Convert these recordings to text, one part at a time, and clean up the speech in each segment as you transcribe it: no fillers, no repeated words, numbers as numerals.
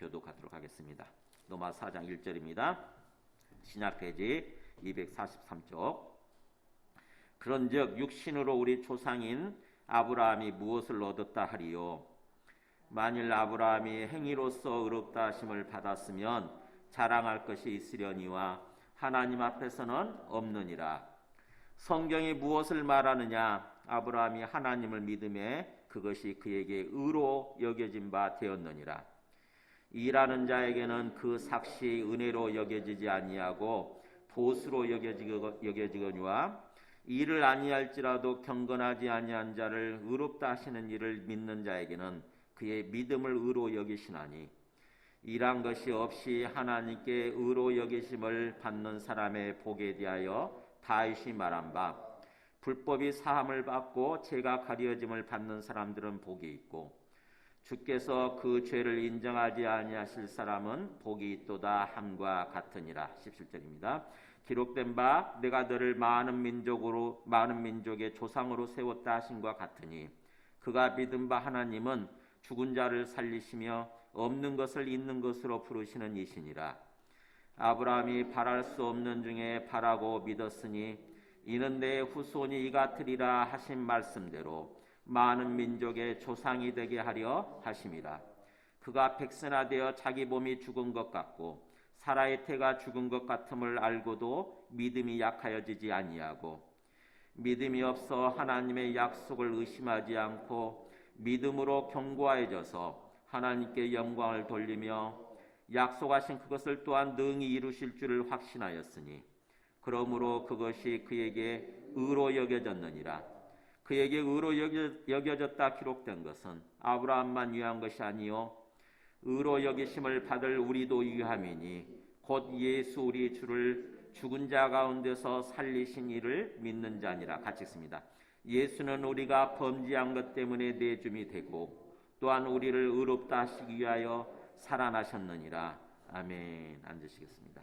교독하도록 하겠습니다. 로마 4장 1절입니다. 신약 페이지 243쪽. 그런즉 육신으로 우리 조상인 아브라함이 무엇을 얻었다 하리요? 만일 아브라함이 행위로서 의롭다 하심을 받았으면 자랑할 것이 있으려니와 하나님 앞에서는 없느니라. 성경이 무엇을 말하느냐? 아브라함이 하나님을 믿음에 그것이 그에게 의로 여겨진 바 되었느니라. 일하는 자에게는 그 삭시 은혜로 여겨지지 아니하고 보수로 여겨지거니와 일을 아니할지라도 경건하지 아니한 자를 의롭다 하시는 일을 믿는 자에게는 그의 믿음을 의로 여기시나니 일한 것이 없이 하나님께 의로 여기심을 받는 사람의 복에 대하여 다윗이 말한 바 불법이 사함을 받고 죄가 가려짐을 받는 사람들은 복이 있고 주께서 그 죄를 인정하지 아니하실 사람은 복이 있도다 함과 같으니라. 17절입니다. 기록된 바 내가 너를 많은 민족의 조상으로 세웠다 하신과 같으니 그가 믿은 바 하나님은 죽은 자를 살리시며 없는 것을 있는 것으로 부르시는 이시니라. 아브라함이 바랄 수 없는 중에 바라고 믿었으니 이는 내 후손이 이같으리라 하신 말씀대로 많은 민족의 조상이 되게 하려 하심이라. 그가 백세나되어 자기 몸이 죽은 것 같고 사라의 태가 죽은 것 같음을 알고도 믿음이 약하여지지 아니하고 믿음이 없어 하나님의 약속을 의심하지 않고 믿음으로 견고하여져서 하나님께 영광을 돌리며 약속하신 그것을 또한 능히 이루실 줄을 확신하였으니 그러므로 그것이 그에게 의로 여겨졌느니라. 그에게 의로 여겨졌다 기록된 것은 아브라함만 위한 것이 아니요 의로 여기심을 받을 우리도 위함이니 곧 예수 우리 주를 죽은 자 가운데서 살리신 이를 믿는 자니라. 같이 읽습니다. 예수는 우리가 범죄한 것 때문에 내줌이 되고 또한 우리를 의롭다 하시기 위하여 살아나셨느니라. 아멘. 앉으시겠습니다.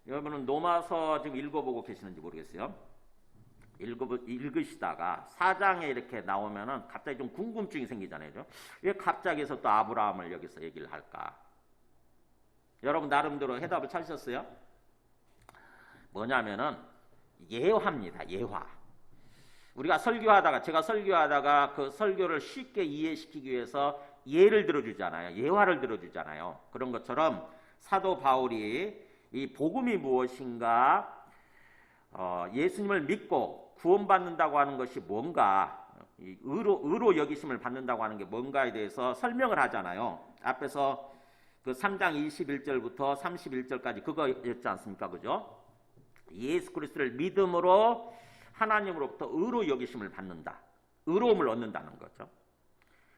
여러분은 로마서 지금 읽어보고 계시는지 모르겠어요. 읽으시다가 4장에 이렇게 나오면은 갑자기 좀 궁금증이 생기잖아요. 왜 갑자기 해서 또 아브라함을 여기서 얘기를 할까? 여러분 나름대로 해답을 찾으셨어요? 뭐냐면은 예화입니다. 예화. 우리가 제가 설교하다가 그 설교를 쉽게 이해시키기 위해서 예를 들어주잖아요. 예화를 들어주잖아요. 그런 것처럼 사도 바울이 이 복음이 무엇인가, 예수님을 믿고 구원받는다고 하는 것이 뭔가, 의로 여기심을 받는다고 하는 게 뭔가에 대해서 설명을 하잖아요. 앞에서 그 3장 21절부터 31절까지 그거였지 않습니까? 그죠? 예수 그리스도를 믿음으로 하나님으로부터 의로 여기심을 받는다. 의로움을 얻는다는 거죠.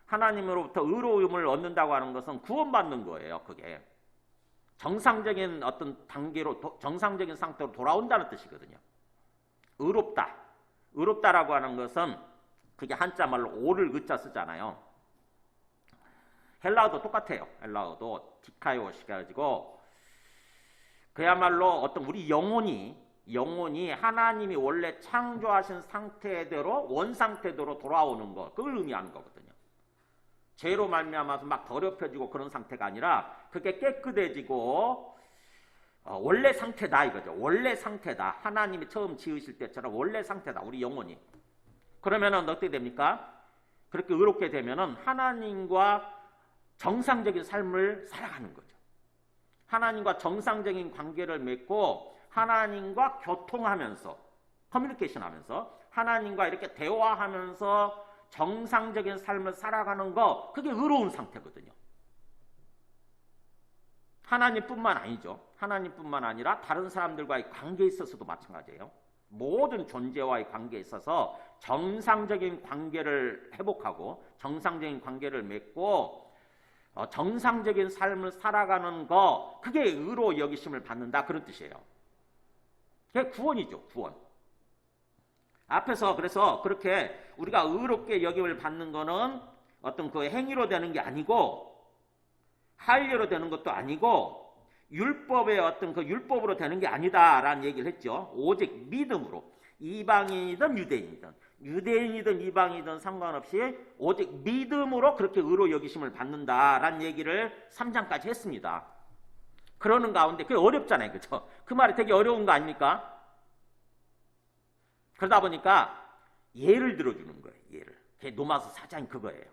하나님으로부터 의로움을 얻는다고 하는 것은 구원받는 거예요. 그게 정상적인 어떤 단계로, 정상적인 상태로 돌아온다는 뜻이거든요. 의롭다. 의롭다라고 하는 것은 그게 한자말로 오를 의자 쓰잖아요. 헬라어도 똑같아요. 헬라어도 디카이오시가 가지고 그야말로 어떤 우리 영혼이 하나님이 원래 창조하신 상태대로, 원상태대로 돌아오는 것, 그걸 의미하는 거거든요. 죄로 말미암아서 막 더럽혀지고 그런 상태가 아니라 그게 깨끗해지고 원래 상태다 이거죠. 원래 상태다. 하나님이 처음 지으실 때처럼 원래 상태다. 우리 영혼이. 그러면은 어떻게 됩니까? 그렇게 의롭게 되면은 하나님과 정상적인 삶을 살아가는 거죠. 하나님과 정상적인 관계를 맺고 하나님과 교통하면서, 커뮤니케이션 하면서 하나님과 이렇게 대화하면서 정상적인 삶을 살아가는 거, 그게 의로운 상태거든요. 하나님뿐만 아니죠. 하나님뿐만 아니라 다른 사람들과의 관계에 있어서도 마찬가지예요. 모든 존재와의 관계에 있어서 정상적인 관계를 회복하고 정상적인 관계를 맺고 정상적인 삶을 살아가는 거, 그게 의로 여기심을 받는다, 그런 뜻이에요. 그게 구원이죠. 구원. 앞에서 그래서 그렇게 우리가 의롭게 여김을 받는 거는 어떤 그 행위로 되는 게 아니고 할례로 되는 것도 아니고 율법의 어떤 그 율법으로 되는 게 아니다라는 얘기를 했죠. 오직 믿음으로, 이방인이든 유대인이든 유대인이든 이방이든 상관없이 오직 믿음으로 그렇게 의로 여기심을 받는다라는 얘기를 3장까지 했습니다. 그러는 가운데 그게 어렵잖아요. 그죠? 그 말이 되게 어려운 거 아닙니까? 그러다 보니까 예를 들어주는 거예요. 예를. 그게 로마서 4장이 그거예요.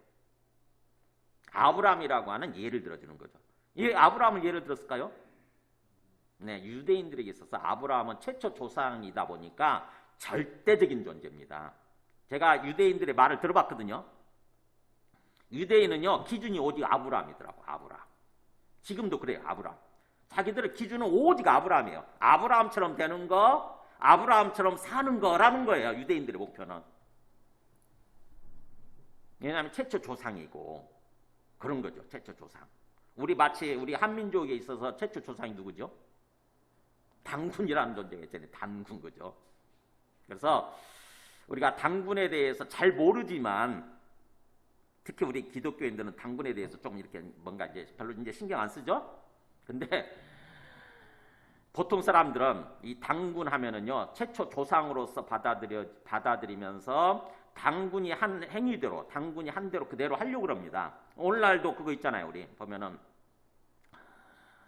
아브라함이라고 하는 예를 들어주는 거죠. 이 아브라함을 예를 들었을까요? 네, 유대인들에게 있어서 아브라함은 최초 조상이다 보니까 절대적인 존재입니다. 제가 유대인들의 말을 들어봤거든요. 유대인은요, 기준이 오직 아브라함이더라고. 아브라함. 지금도 그래요. 아브라함. 자기들의 기준은 오직 아브라함이에요. 아브라함처럼 되는 거, 아브라함처럼 사는 거라는 거예요. 유대인들의 목표는. 왜냐하면 최초 조상이고 그런 거죠. 최초 조상. 마치 우리 한민족에 있어서 최초 조상이 누구죠? 당군이라는 존재가 있잖아요. 당군, 그죠? 그래서 우리가 당군에 대해서 잘 모르지만, 특히 우리 기독교인들은 당군에 대해서 조금 이렇게 뭔가 이제 별로 이제 신경 안 쓰죠? 근데 보통 사람들은 이 당군 하면은요, 최초 조상으로서 받아들이면서 당군이 한 행위대로, 당군이 한 대로 그대로 하려고 그럽니다. 오늘날도 그거 있잖아요. 우리 보면은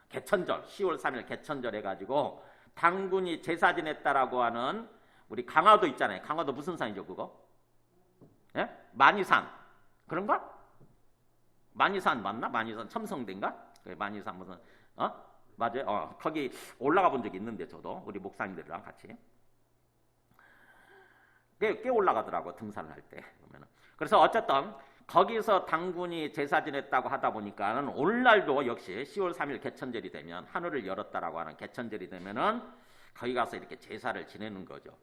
개천절, 10월 3일 개천절 해가지고 당군이 제사 지냈다라고 하는 우리 강화도 있잖아요. 강화도 무슨 산이죠, 그거? 예? 만이산. 그런가? 만이산 맞나? 만이산 첨성대인가? 만이산 무슨, 맞아요. 거기 올라가 본 적이 있는데, 저도. 우리 목사님들이랑 같이. 꽤 올라가더라고, 등산을 할 때. 보면은. 그래서 어쨌든, 거기서 당군이 제사 지냈다고 하다 보니까는 오늘날도 역시 10월 3일 개천절이 되면, 하늘을 열었다라고 하는 개천절이 되면은 거기 가서 이렇게 제사를 지내는 거죠.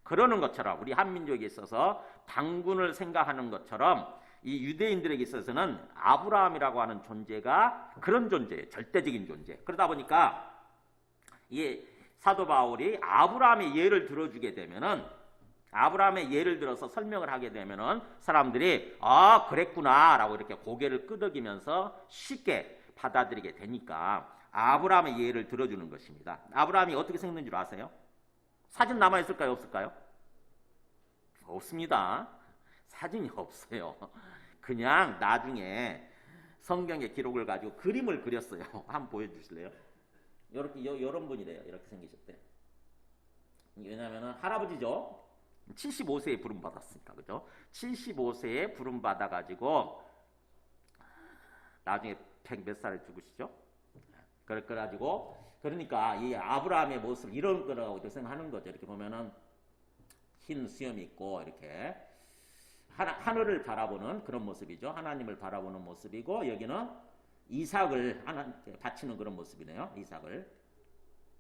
그러는 것처럼 우리 한민족에 있어서 당군을 생각하는 것처럼 이 유대인들에게 있어서는 아브라함이라고 하는 존재가 그런 존재예요. 절대적인 존재. 그러다 보니까 이 사도 바울이 아브라함의 예를 들어주게 되면은, 아브라함의 예를 들어서 설명을 하게 되면은 사람들이 그랬구나 라고 이렇게 고개를 끄덕이면서 쉽게 받아들이게 되니까 아브라함의 예를 들어주는 것입니다. 아브라함이 어떻게 생긴 줄 아세요? 사진 남아있을까요? 없을까요? 없습니다. 사진이 없어요. 그냥 나중에 성경의 기록을 가지고 그림을 그렸어요. 한번 보여주실래요? 이런 분이래요. 이렇게 생기셨대. 왜냐하면 할아버지죠. 75세에 부름 받았으니까, 그죠? 75세에 부름 받아가지고 나중에 100 몇 살에 죽으시죠? 그래가지고 그러니까 이 아브라함의 모습 이런 거라고 생각하는 거죠. 이렇게 보면은 흰 수염이 있고 이렇게 하늘을 바라보는 그런 모습이죠. 하나님을 바라보는 모습이고, 여기는 이삭을 하나님께 바치는 그런 모습이네요. 이삭을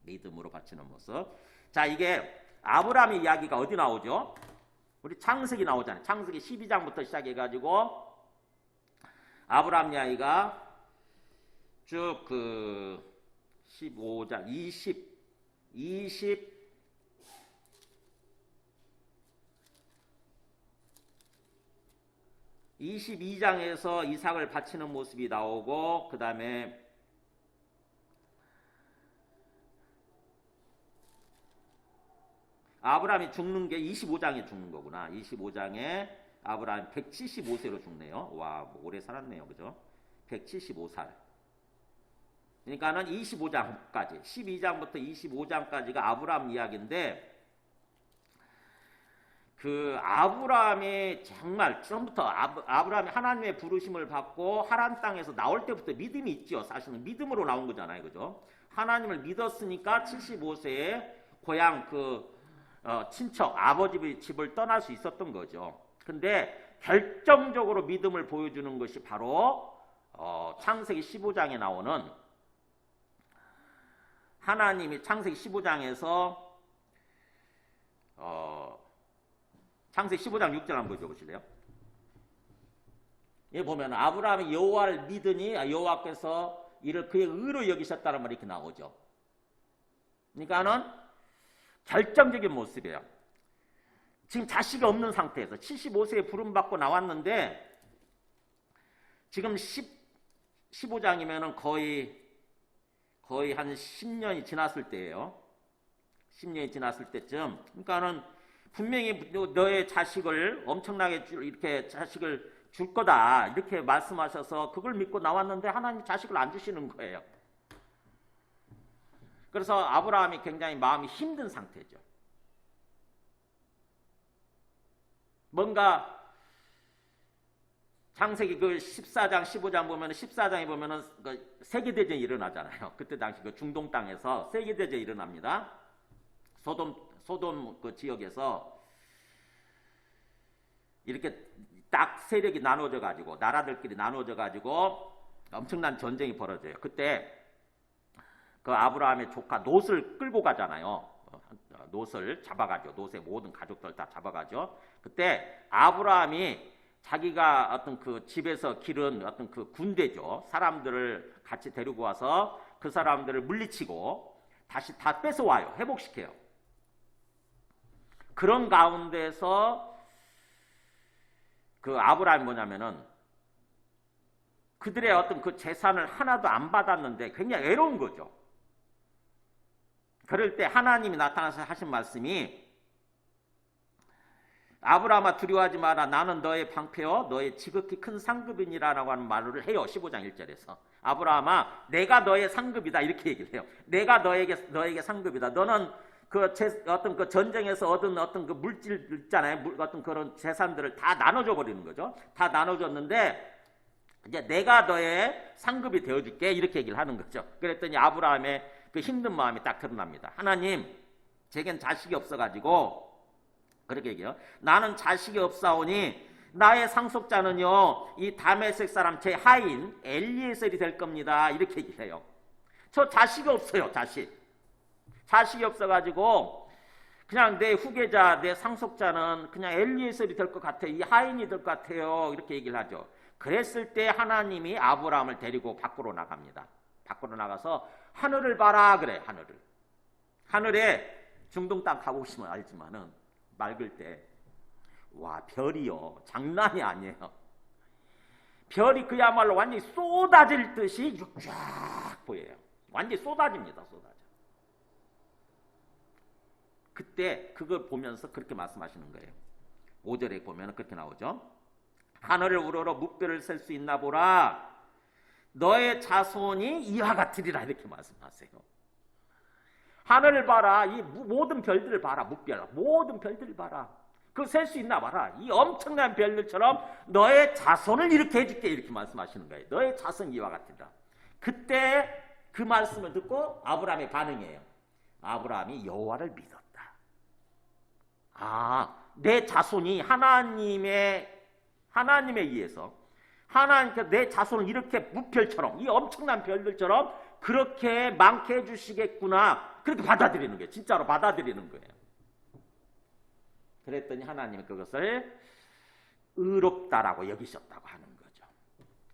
믿음으로 바치는 모습. 자, 이게 아브라함의 이야기가 어디 나오죠? 우리 창세기 나오잖아요. 창세기 12장부터 시작해가지고 아브라함 이야기가 쭉 15장 22장에서 이삭을 바치는 모습이 나오고, 그 다음에 아브라함이 죽는 게 25장에 죽는 거구나. 25장에 아브라함 175세로 죽네요. 와, 오래 살았네요. 그죠? 175살. 그러니까는 25장까지, 12장부터 25장까지가 아브라함 이야기인데, 그 아브라함이 정말 처음부터 아브라함이 하나님의 부르심을 받고 하란 땅에서 나올 때부터 믿음이 있죠. 사실은 믿음으로 나온 거잖아요. 그죠? 하나님을 믿었으니까 75세에 고향 친척 아버지 집을 떠날 수 있었던 거죠. 근데 결정적으로 믿음을 보여주는 것이 바로 창세기 15장에 나오는, 하나님이 창세기 15장에서 창세기 15장 6절 한번 보여주실래요? 여기 보면 아브라함이 여호와를 믿으니 여호와께서 이를 그의 의로 여기셨다는 말이 이렇게 나오죠. 그러니까는 결정적인 모습이에요. 지금 자식이 없는 상태에서 75세에 부름받고 나왔는데, 지금 15장이면은 거의 한 10년이 지났을 때예요. 10년이 지났을 때쯤. 그러니까는 분명히 너의 자식을 엄청나게 이렇게 자식을 줄 거다 이렇게 말씀하셔서 그걸 믿고 나왔는데 하나님 자식을 안 주시는 거예요. 그래서 아브라함이 굉장히 마음이 힘든 상태죠. 뭔가 창세기 그 14장, 15장 보면 14장에 보면은 그 세계대전이 일어나잖아요. 그때 당시 그 중동 땅에서 세계대전이 일어납니다. 소돔 그 지역에서 이렇게 딱 세력이 나눠져 가지고 나라들끼리 나눠져 가지고 엄청난 전쟁이 벌어져요. 그때 그 아브라함의 조카 롯을 끌고 가잖아요. 롯을 잡아가죠. 롯의 모든 가족들 다 잡아가죠. 그때 아브라함이 자기가 어떤 그 집에서 기른 어떤 그 군대죠. 사람들을 같이 데리고 와서 그 사람들을 물리치고 다시 다 뺏어와요. 회복시켜요. 그런 가운데서 그 아브라함이 뭐냐면은 그들의 어떤 그 재산을 하나도 안 받았는데 굉장히 외로운 거죠. 그럴 때 하나님이 나타나서 하신 말씀이 아브라함아 두려워하지 마라. 나는 너의 방패요 너의 지극히 큰 상급이니라라고 하는 말을 해요. 15장 1절에서. 아브라함아 내가 너의 상급이다 이렇게 얘기를 해요. 내가 너에게 상급이다. 너는 어떤 그 전쟁에서 얻은 어떤 그 물질 있잖아요. 어떤 그런 재산들을 다 나눠줘 버리는 거죠. 다 나눠줬는데 이제 내가 너의 상급이 되어줄게 이렇게 얘기를 하는 거죠. 그랬더니 아브라함의 그 힘든 마음이 딱 드러납니다. 하나님, 제겐 자식이 없어가지고 그렇게 얘기해요. 나는 자식이 없사오니 나의 상속자는요 이 다메섹 사람 제 하인 엘리에셀이 될 겁니다. 이렇게 얘기해요. 저 자식이 없어요. 자식이 없어가지고 그냥 내 후계자, 내 상속자는 그냥 엘리에셀이 될 것 같아요. 이 하인이 될 것 같아요. 이렇게 얘기를 하죠. 그랬을 때 하나님이 아브라함을 데리고 밖으로 나갑니다. 밖으로 나가서 하늘을 봐라 그래. 하늘에 중동 땅 가보시면 알지만은 맑을 때 와 별이요 장난이 아니에요. 별이 그야말로 완전히 쏟아질 듯이 쫙 보여요. 완전히 쏟아집니다. 그때 그걸 보면서 그렇게 말씀하시는 거예요. 5절에 보면 그렇게 나오죠. 하늘을 우러러 묵별을 셀 수 있나 보라. 너의 자손이 이와 같으리라 이렇게 말씀하세요. 하늘을 봐라. 이 모든 별들을 봐라. 묵별 모든 별들을 봐라. 그거 셀 수 있나 봐라. 이 엄청난 별들처럼 너의 자손을 이렇게 해줄게 이렇게 말씀하시는 거예요. 너의 자손이 이와 같으리라. 그때 그 말씀을 듣고 아브라함의 반응이에요. 아브라함이 여호와를 믿었다. 내 자손이 하나님에 의해서 하나님께서 내 자손을 이렇게 무별처럼 이 엄청난 별들처럼 그렇게 많게 해주시겠구나 그렇게 받아들이는 거예요. 진짜로 받아들이는 거예요. 그랬더니 하나님은 그것을 의롭다라고 여기셨다고 하는 거죠.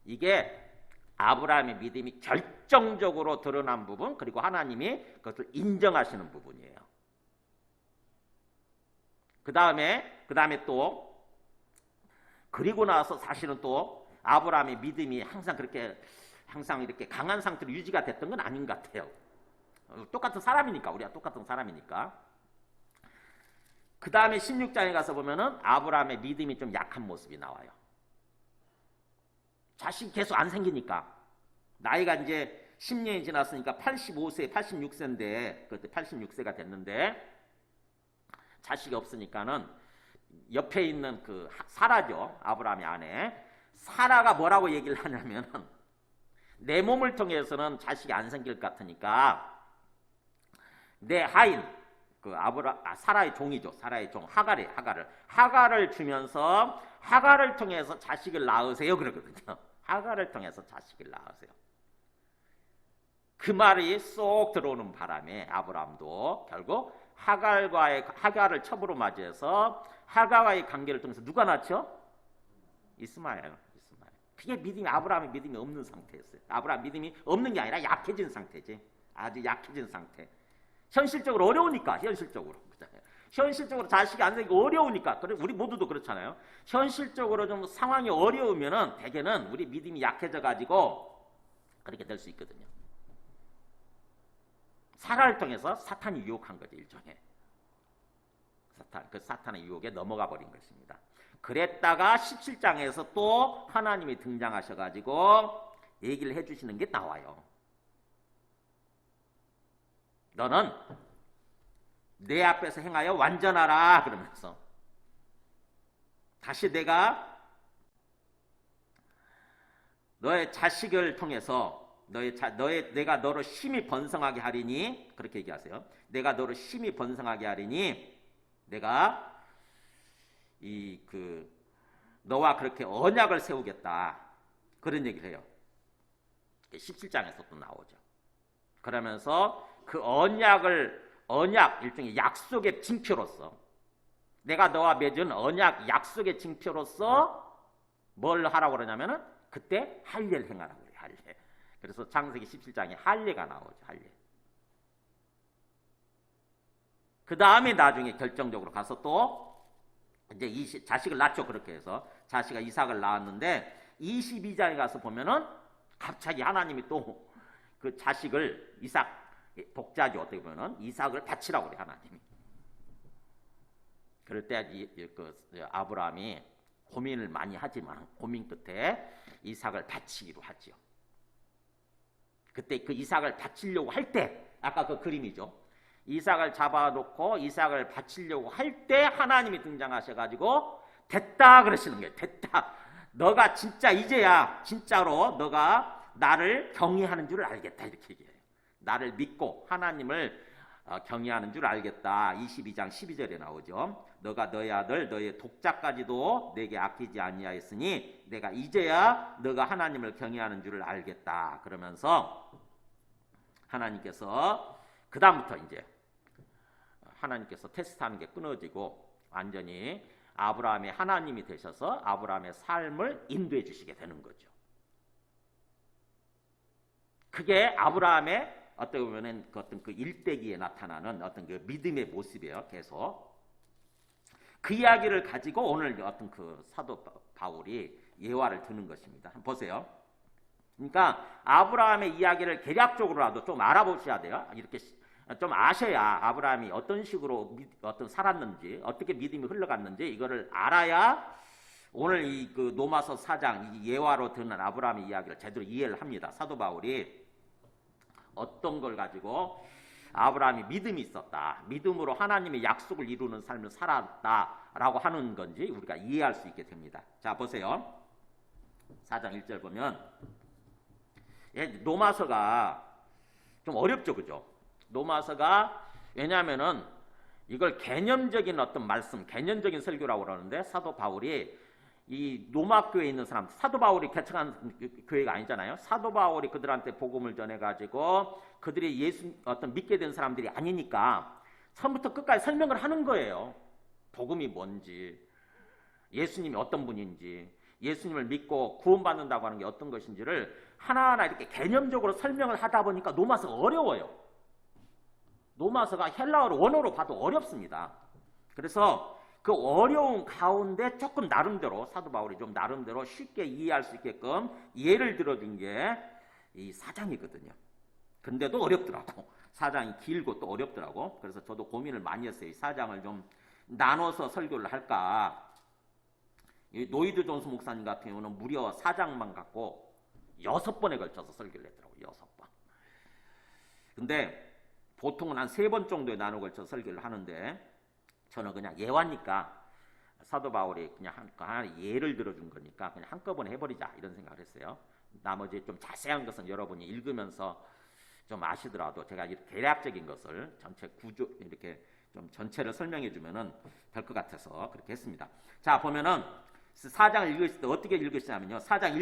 이게 아브라함의 믿음이 결정적으로 드러난 부분 그리고 하나님이 그것을 인정하시는 부분이에요. 그 다음에 또 그리고 나서 사실은 또 아브라함의 믿음이 항상 이렇게 강한 상태로 유지가 됐던 건 아닌 것 같아요. 똑같은 사람이니까 우리가 똑같은 사람이니까. 그 다음에 16장에 가서 보면은 아브라함의 믿음이 좀 약한 모습이 나와요. 자식이 계속 안 생기니까 나이가 이제 10년이 지났으니까 85세, 86세인데 그때 86세가 됐는데 자식이 없으니까는 옆에 있는 그 사라죠. 아브라함의 아내. 사라가 뭐라고 얘기를 하냐면은 내 몸을 통해서는 자식이 안 생길 것 같으니까 내 하인 그 사라의 종이죠. 사라의 종 하갈을 주면서 하갈을 통해서 자식을 낳으세요 그러거든요. 하갈을 통해서 자식을 낳으세요. 그 말이 쏙 들어오는 바람에 아브라함도 결국 하갈을 첩으로 맞이해서 하갈과의 관계를 통해서 누가 낳죠? 이스마엘. 그게 아브라함의 믿음이 없는 상태였어요. 아브라함 믿음이 없는 게 아니라 약해진 상태지. 아주 약해진 상태. 현실적으로 어려우니까 현실적으로 자식이 안 되기 어려우니까 우리 모두도 그렇잖아요. 현실적으로 좀 상황이 어려우면은 대개는 우리 믿음이 약해져 가지고 그렇게 될 수 있거든요. 사라를 통해서 사탄이 유혹한 거죠. 일종의 그 사탄의 유혹에 넘어가 버린 것입니다. 그랬다가 17장에서 또 하나님이 등장하셔가지고 얘기를 해주시는 게 나와요. 너는 내 앞에서 행하여 완전하라 그러면서 다시 내가 너의 자식을 통해서 내가 너를 심히 번성하게 하리니 그렇게 얘기하세요. 내가 너를 심히 번성하게 하리니 내가 너와 그렇게 언약을 세우겠다 그런 얘기를 해요. 17장에서 또 나오죠. 그러면서 그 언약 일종의 약속의 징표로서 내가 너와 맺은 언약 약속의 징표로서 뭘 하라고 그러냐면은 그때 할례를 행하라고 그래요. 할례. 그래서 창세기 17장에 할례가 나오죠. 할례. 그 다음에 나중에 결정적으로 가서 또 이제 자식을 낳죠. 그렇게 해서 자식이 이삭을 낳았는데 22장에 가서 보면은 갑자기 하나님이 또 그 자식을 이삭 독자죠. 어떻게 보면은 이삭을 바치라고 그래 하나님이. 그럴 때 아브라함이 고민을 많이 하지만 고민 끝에 이삭을 바치기로 하지요. 그때 그 이삭을 바치려고 할 때 아까 그 그림이죠. 이삭을 잡아놓고 이삭을 바치려고 할 때 하나님이 등장하셔가지고 됐다 그러시는 거예요. 됐다. 너가 진짜 이제야 진짜로 너가 나를 경외하는 줄 알겠다 이렇게 얘기해요. 나를 믿고 하나님을 경외하는 줄 알겠다. 22장 12절에 나오죠. 너가 너의 아들 너의 독자까지도 내게 아끼지 아니하였으니 내가 이제야 너가 하나님을 경외하는 줄을 알겠다. 그러면서 하나님께서 그 다음부터 이제 하나님께서 테스트하는 게 끊어지고 완전히 아브라함의 하나님이 되셔서 아브라함의 삶을 인도해 주시게 되는 거죠. 그게 아브라함의 어떻게 보면은 어떤 그 일대기에 나타나는 어떤 그 믿음의 모습이에요. 계속 그 이야기를 가지고 오늘 어떤 그 사도 바울이 예화를 두는 것입니다. 한번 보세요. 그러니까 아브라함의 이야기를 개략적으로라도 좀 알아보셔야 돼요. 이렇게 좀 아셔야 아브라함이 어떤 식으로 살았는지 어떻게 믿음이 흘러갔는지 이거를 알아야 오늘 이 그 로마서 4장 이 예화로 드는 아브라함의 이야기를 제대로 이해를 합니다. 사도 바울이 어떤 걸 가지고 아브라함이 믿음이 있었다. 믿음으로 하나님의 약속을 이루는 삶을 살았다라고 하는 건지 우리가 이해할 수 있게 됩니다. 자, 보세요. 4장 1절 보면 로마서가 좀 어렵죠. 그죠? 로마서가 왜냐하면은 이걸 개념적인 어떤 말씀, 개념적인 설교라고 그러는데 사도 바울이 이 로마 교회에 있는 사람, 사도 바울이 개척한 교회가 아니잖아요. 사도 바울이 그들한테 복음을 전해가지고 그들이 예수 어떤 믿게 된 사람들이 아니니까 처음부터 끝까지 설명을 하는 거예요. 복음이 뭔지, 예수님이 어떤 분인지, 예수님을 믿고 구원받는다고 하는 게 어떤 것인지를 하나하나 이렇게 개념적으로 설명을 하다 보니까 로마서가 어려워요. 로마서가 헬라어로 원어로 봐도 어렵습니다. 그래서 그 어려운 가운데 조금 나름대로 사도 바울이 좀 나름대로 쉽게 이해할 수 있게끔 예를 들어준 게 이 4장이거든요. 근데도 어렵더라고. 4장이 길고 또 어렵더라고. 그래서 저도 고민을 많이 했어요. 이 4장을 좀 나눠서 설교를 할까. 이 노이드 존스 목사님 같은 경우는 무려 4장만 갖고 6번에 걸쳐서 설교를 했더라고요. 6번. 근데 보통은 한 3번 정도에 나눠 걸쳐서 설교를 하는데 저는 그냥 예화니까 사도 바울이 그냥 하나 예를 들어준 거니까 그냥 한꺼번에 해버리자 이런 생각을 했어요. 나머지 좀 자세한 것은 여러분이 읽으면서 좀 아시더라도 제가 이렇게 대략적인 것을 전체 구조 이렇게 좀 전체를 설명해 주면은 될 것 같아서 그렇게 했습니다. 자, 보면은 4장을 읽으실 때 어떻게 읽으시냐면요. 4장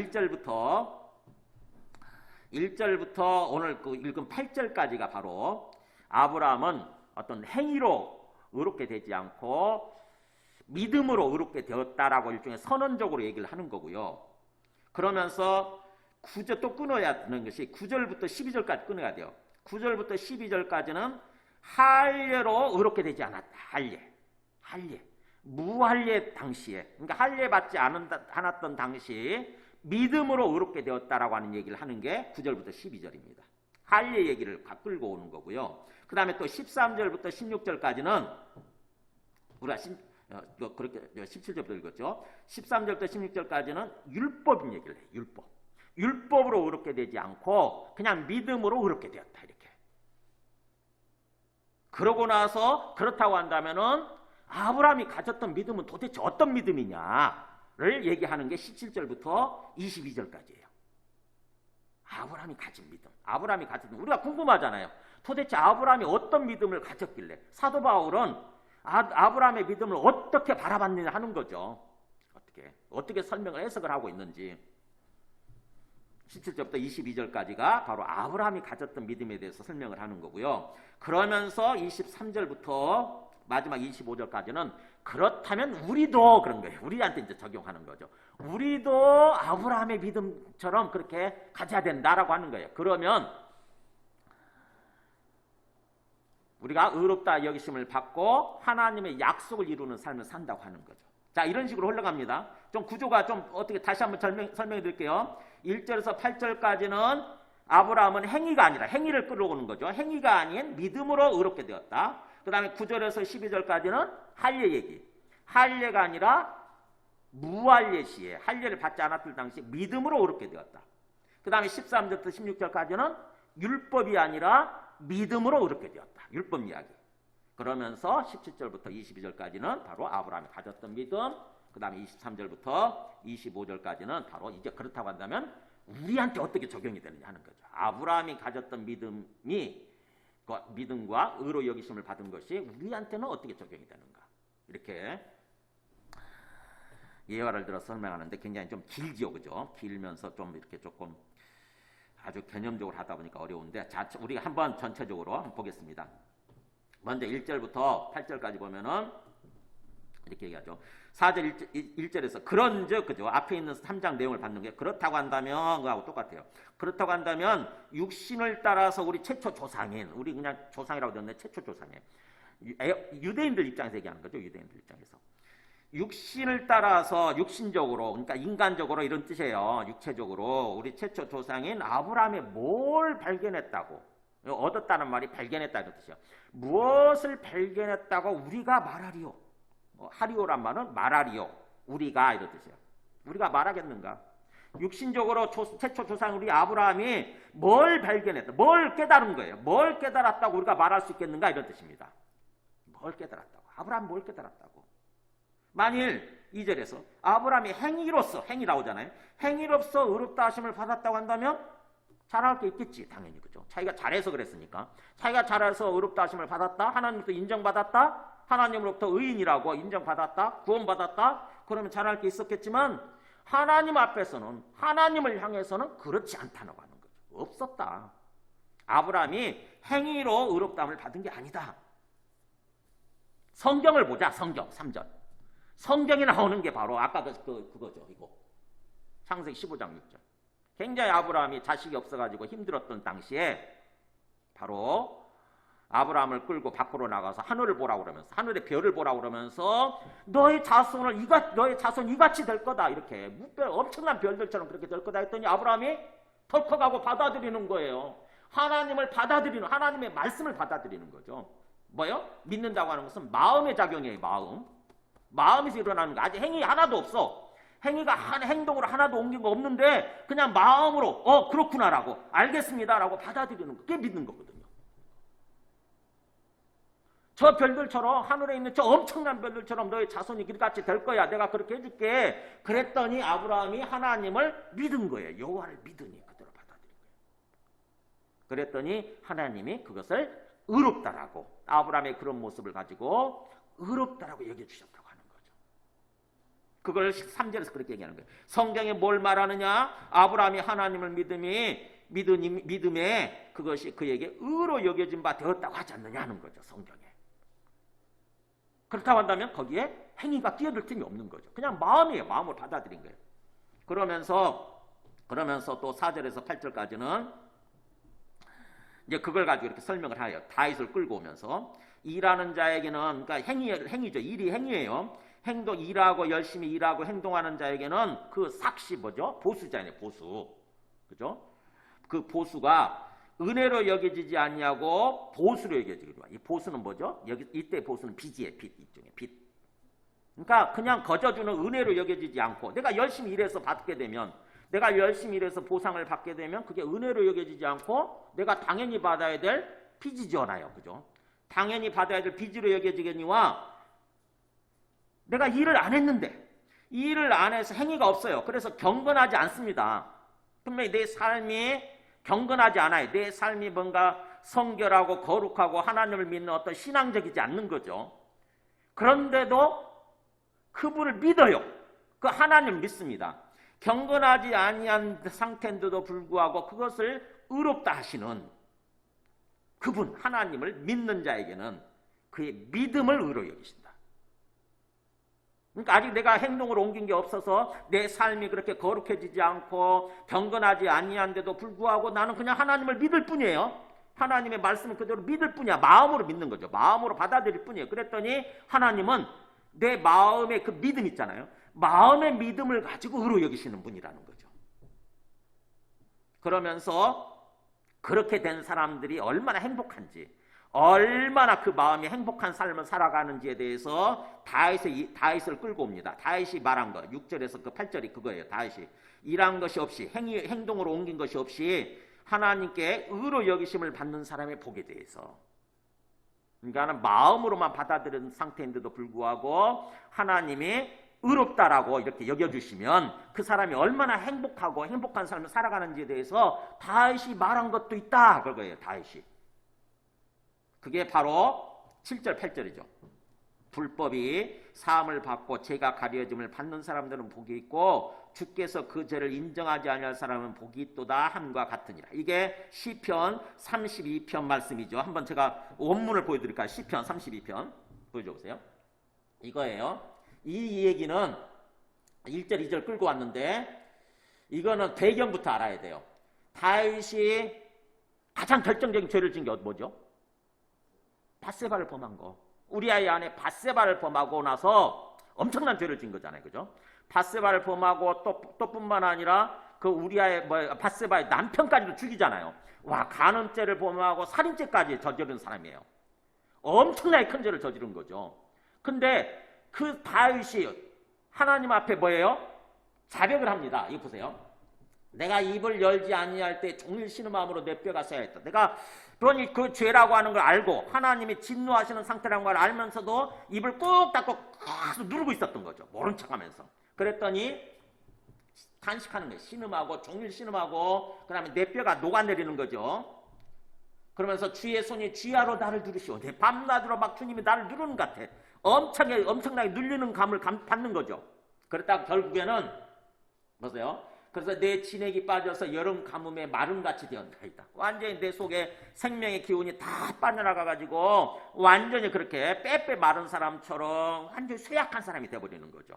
1절부터 오늘 그 읽은 8절까지가 바로 아브라함은 어떤 행위로 의롭게 되지 않고 믿음으로 의롭게 되었다라고 일종의 선언적으로 얘기를 하는 거고요. 그러면서 9절 또 끊어야 되는 것이 9절부터 12절까지 끊어야 돼요. 9절부터 12절까지는 할례로 의롭게 되지 않았다. 할례. 무할례 당시에, 그러니까 할례 받지 않았던 당시 믿음으로 의롭게 되었다라고 하는 얘기를 하는 게 9절부터 12절입니다. 할례 얘기를 끌고 오는 거고요. 그 다음에 또 13절부터 16절까지는 우리가 그렇게 17절부터 읽었죠. 13절부터 16절까지는 율법인 얘기를 해요. 율법. 율법으로 의롭게 되지 않고 그냥 믿음으로 의롭게 되었다. 이렇게. 그러고 나서 그렇다고 한다면은 아브라함이 가졌던 믿음은 도대체 어떤 믿음이냐를 얘기하는 게 17절부터 22절까지예요. 아브라함이 가진 믿음. 아브라함이 가졌던 우리가 궁금하잖아요. 도대체 아브라함이 어떤 믿음을 가졌길래 사도 바울은 아브라함의 믿음을 어떻게 바라봤느냐 하는 거죠. 어떻게 설명을 해석을 하고 있는지. 17절부터 22절까지가 바로 아브라함이 가졌던 믿음에 대해서 설명을 하는 거고요. 그러면서 23절부터 마지막 25절까지는 그렇다면 우리도 그런 거예요. 우리한테 이제 적용하는 거죠. 우리도 아브라함의 믿음처럼 그렇게 가져야 된다라고 하는 거예요. 그러면 우리가 의롭다 여기심을 받고 하나님의 약속을 이루는 삶을 산다고 하는 거죠. 자, 이런 식으로 흘러갑니다. 좀 구조가 좀 어떻게 다시 한번 설명해 드릴게요. 1절에서 8절까지는 아브라함은 행위가 아니라 행위를 끌어오는 거죠. 행위가 아닌 믿음으로 의롭게 되었다. 그 다음에 9절에서 12절까지는 할례 얘기. 할례가 아니라 무할례 시에 할례를 받지 않았을 당시 믿음으로 의롭게 되었다. 그 다음에 13절부터 16절까지는 율법이 아니라 믿음으로 의롭게 되었다. 율법 이야기. 그러면서 17절부터 22절까지는 바로 아브라함이 가졌던 믿음, 그 다음에 23절부터 25절까지는 바로 이제 그렇다고 한다면 우리한테 어떻게 적용이 되느냐 하는 거죠. 아브라함이 가졌던 믿음과 의로 여기심을 받은 것이 우리한테는 어떻게 적용이 되는가. 이렇게 예화를 들어서 설명하는데 굉장히 좀 길죠, 그죠? 길면서 좀 이렇게 조금 아주 개념적으로 하다 보니까 어려운데, 자, 우리가 한번 전체적으로 한번 보겠습니다. 먼저 1절부터 8절까지 보면은 이렇게 얘기하죠. 4절 1절에서 그런즉, 그죠? 앞에 있는 3장 내용을 받는 게 그렇다고 한다면 그하고 똑같아요. 그렇다고 한다면 육신을 따라서 우리 최초 조상인, 우리 그냥 조상이라고 되었는데 최초 조상인 유대인들 입장에서 얘기하는 거죠. 유대인들 입장에서 육신을 따라서 육신적으로, 그러니까 인간적으로 이런 뜻이에요. 육체적으로 우리 최초 조상인 아브라함이 뭘 발견했다고, 얻었다는 말이 발견했다 이런 뜻이에요. 무엇을 발견했다고 우리가 말하리요. 하리오란 말은 말하리요. 우리가 이런 뜻이에요. 우리가 말하겠는가? 육신적으로 최초 조상 우리 아브라함이 뭘 발견했다, 뭘 깨달은 거예요. 뭘 깨달았다고 우리가 말할 수 있겠는가 이런 뜻입니다. 뭘 깨달았다고? 아브라함이 뭘 깨달았다고? 만일 2절에서 아브라함이 행위 나오잖아요. 행위로서 의롭다 하심을 받았다고 한다면 잘할 게 있겠지, 당연히. 그죠? 자기가 잘해서 그랬으니까. 자기가 잘해서 의롭다 하심을 받았다, 하나님부터 인정받았다, 하나님으로부터 의인이라고 인정받았다, 구원받았다, 그러면 잘할 게 있었겠지만 하나님 앞에서는, 하나님을 향해서는 그렇지 않다고 하는 거죠. 없었다. 아브라함이 행위로 의롭다함을 받은 게 아니다. 성경을 보자. 성경 3절. 성경에 나오는 게 바로 아까 그거죠. 이거 창세기 15장 6절. 굉장히 아브라함이 자식이 없어가지고 힘들었던 당시에 바로 아브라함을 끌고 밖으로 나가서 하늘을 보라고 그러면서, 하늘의 별을 보라고 그러면서 너의 자손 이같이 될 거다, 이렇게 엄청난 별들처럼 그렇게 될 거다 했더니 아브라함이 덜컥하고 받아들이는 거예요. 하나님을 받아들이는, 하나님의 말씀을 받아들이는 거죠. 뭐요? 믿는다고 하는 것은 마음의 작용이에요. 마음에서 일어나는 거. 아직 행위 하나도 없어. 행동으로 하나도 옮긴 거 없는데 그냥 마음으로 그렇구나라고, 알겠습니다라고 받아들이는 거. 그게 믿는 거거든요. 저 별들처럼, 하늘에 있는 저 엄청난 별들처럼 너의 자손이 길같이 될 거야, 내가 그렇게 해줄게. 그랬더니 아브라함이 하나님을 믿은 거예요. 여호와를 믿으니 그대로 받아들인 거예요. 그랬더니 하나님이 그것을 의롭다라고, 아브라함의 그런 모습을 가지고 의롭다라고 여겨주셨다고 하는 거죠. 그걸 3절에서 그렇게 얘기하는 거예요. 성경에 뭘 말하느냐? 아브라함이 하나님을 믿음에 그것이 그에게 의로 여겨진 바 되었다고 하지 않느냐 하는 거죠. 성경에. 그렇다고 한다면 거기에 행위가 끼어들 틈이 없는 거죠. 그냥 마음이에요. 마음을 받아들인 거예요. 그러면서 또 4절에서 8절까지는 이제 그걸 가지고 이렇게 설명을 해요. 다윗을 끌고 오면서 일하는 자에게는, 그러니까 행위죠. 일이 행위예요. 일하고 열심히 일하고 행동하는 자에게는 그 삭시 뭐죠? 보수잖아요. 보수. 그죠? 그 보수가 은혜로 여겨지지 않냐고 보수로 여겨지기로. 이 보수는 뭐죠? 이때 보수는 빚이에요. 빚, 일종의 빚. 그러니까 그냥 거저주는 은혜로 여겨지지 않고 내가 열심히 일해서 받게 되면 내가 열심히 일해서 보상을 받게 되면 그게 은혜로 여겨지지 않고 내가 당연히 받아야 될 빚이잖아요. 그죠? 당연히 받아야 될 빚으로 여겨지겠니와 내가 일을 안 했는데 일을 안 해서 행위가 없어요. 그래서 경건하지 않습니다. 분명히 내 삶이 경건하지 않아요. 내 삶이 뭔가 성결하고 거룩하고 하나님을 믿는 어떤 신앙적이지 않는 거죠. 그런데도 그분을 믿어요. 그 하나님을 믿습니다. 경건하지 아니한 상태인데도 불구하고 그것을 의롭다 하시는 그분 하나님을 믿는 자에게는 그의 믿음을 의로 여기신다. 그러니까 아직 내가 행동으로 옮긴 게 없어서 내 삶이 그렇게 거룩해지지 않고 경건하지 아니한데도 불구하고 나는 그냥 하나님을 믿을 뿐이에요. 하나님의 말씀을 그대로 믿을 뿐이야. 마음으로 믿는 거죠. 마음으로 받아들일 뿐이에요. 그랬더니 하나님은 내 마음의 그 믿음 있잖아요. 마음의 믿음을 가지고 의로 여기시는 분이라는 거죠. 그러면서 그렇게 된 사람들이 얼마나 행복한지, 얼마나 그 마음이 행복한 삶을 살아가는지에 대해서 다윗을 끌고 옵니다. 다윗이 말한 거 6절에서 그 8절이 그거예요. 다윗이 일한 것이 없이 행동으로 옮긴 것이 없이 하나님께 의로 여기심을 받는 사람의 복에 대해서, 그러니까 마음으로만 받아들인 상태인데도 불구하고 하나님이 의롭다라고 이렇게 여겨주시면 그 사람이 얼마나 행복하고 행복한 삶을 살아가는지에 대해서 다윗이 말한 것도 있다 그거예요. 다윗이. 그게 바로 7절 8절이죠. 불법이 사함을 받고 죄가 가려짐을 받는 사람들은 복이 있고 주께서 그 죄를 인정하지 아니할 사람은 복이 있도다 함과 같으니라. 이게 시편 32편 말씀이죠. 한번 제가 원문을 보여드릴까요? 시편 32편 보여줘보세요. 이거예요. 이 얘기는 1절 2절 끌고 왔는데 이거는 배경부터 알아야 돼요. 다윗이 가장 결정적인 죄를 지은 게 뭐죠? 밧세바를 범한 거. 우리아의 아내 밧세바를 범하고 나서 엄청난 죄를 지은 거잖아요. 그죠? 밧세바를 범하고 또 뿐만 아니라 그 우리아의 밧세바의 남편까지도 죽이잖아요. 와, 간음죄를 범하고 살인죄까지 저지른 사람이에요. 엄청나게 큰 죄를 저지른 거죠. 근데 그 다윗이 하나님 앞에 뭐예요? 자백을 합니다. 이거 보세요. 내가 입을 열지 아니할 때 종일 신음함으로 내 뼈가 쇠하였다. 내가 그러니 그 죄라고 하는 걸 알고 하나님이 진노하시는 상태라는 걸 알면서도 입을 꾹 닫고 계속 누르고 있었던 거죠. 모른 척하면서. 그랬더니 탄식하는 거예요. 신음하고 종일 신음하고 그다음에 내 뼈가 녹아내리는 거죠. 그러면서 주의 손이 쥐하로 나를 누르시오. 내 밤낮으로 막 주님이 나를 누르는 것 같아. 엄청나게 눌리는 감을 받는 거죠. 그랬다가 결국에는 보세요. 그래서 내 진액이 빠져서 여름 가뭄에 마름같이 되었다. 완전히 내 속에 생명의 기운이 다 빠져나가가지고 완전히 그렇게 빼빼 마른 사람처럼 완전히 쇠약한 사람이 되어버리는 거죠.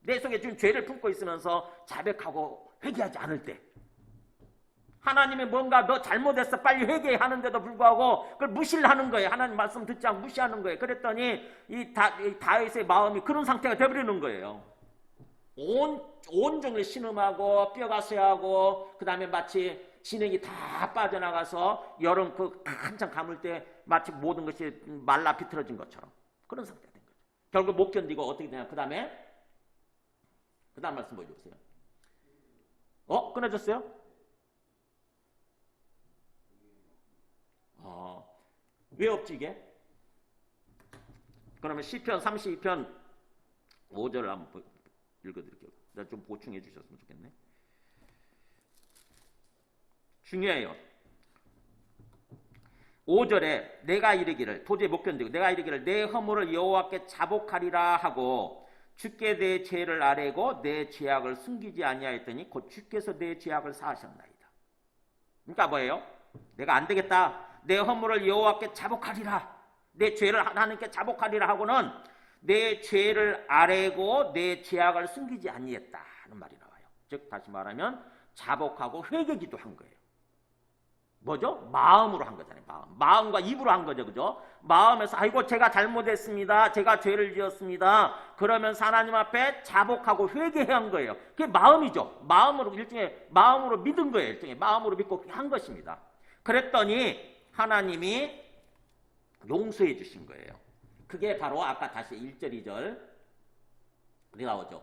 내 속에 지금 죄를 품고 있으면서 자백하고 회개하지 않을 때 하나님이 뭔가 너 잘못했어 빨리 회개해 하는데도 불구하고 그걸 무시를 하는 거예요. 하나님 말씀 듣지 않고 무시하는 거예요. 그랬더니 이 다윗의 마음이 그런 상태가 되어버리는 거예요. 온종일 신음하고 뼈가 쇠하고 그 다음에 마치 진액이 다 빠져나가서 여름 그 한참 감을 때 마치 모든 것이 말라 비틀어진 것처럼 그런 상태가 된 거죠. 결국 못 견디고 어떻게 되냐. 그 다음 말씀 보여주세요. 끊어졌어요? 왜 없지 이게? 그러면 시편 32편 5절을 한번 읽어드릴게요. 내가 좀 보충해 주셨으면 좋겠네. 중요해요. 5절에 내가 이르기를 도저히 못 견디고 내가 이르기를 내 허물을 여호와께 자복하리라 하고 주께 내 죄를 아뢰고 내 죄악을 숨기지 아니하였더니 곧 주께서 내 죄악을 사하셨나이다. 그러니까 뭐예요? 내가 안 되겠다. 내 허물을 여호와께 자복하리라. 내 죄를 하나님께 자복하리라 하고는 내 죄를 아뢰고 내 죄악을 숨기지 아니했다 하는 말이 나와요. 즉 다시 말하면 자복하고 회개기도 한 거예요. 뭐죠? 마음으로 한 거잖아요. 마음과 입으로 한 거죠. 그죠? 마음에서 아이고 제가 잘못했습니다. 제가 죄를 지었습니다. 그러면서 하나님 앞에 자복하고 회개한 거예요. 그게 마음이죠. 마음으로 일종의 마음으로 믿은 거예요. 일종의 마음으로 믿고 한 것입니다. 그랬더니 하나님이 용서해 주신 거예요. 그게 바로 아까 다시 1절 2절 어디 나오죠?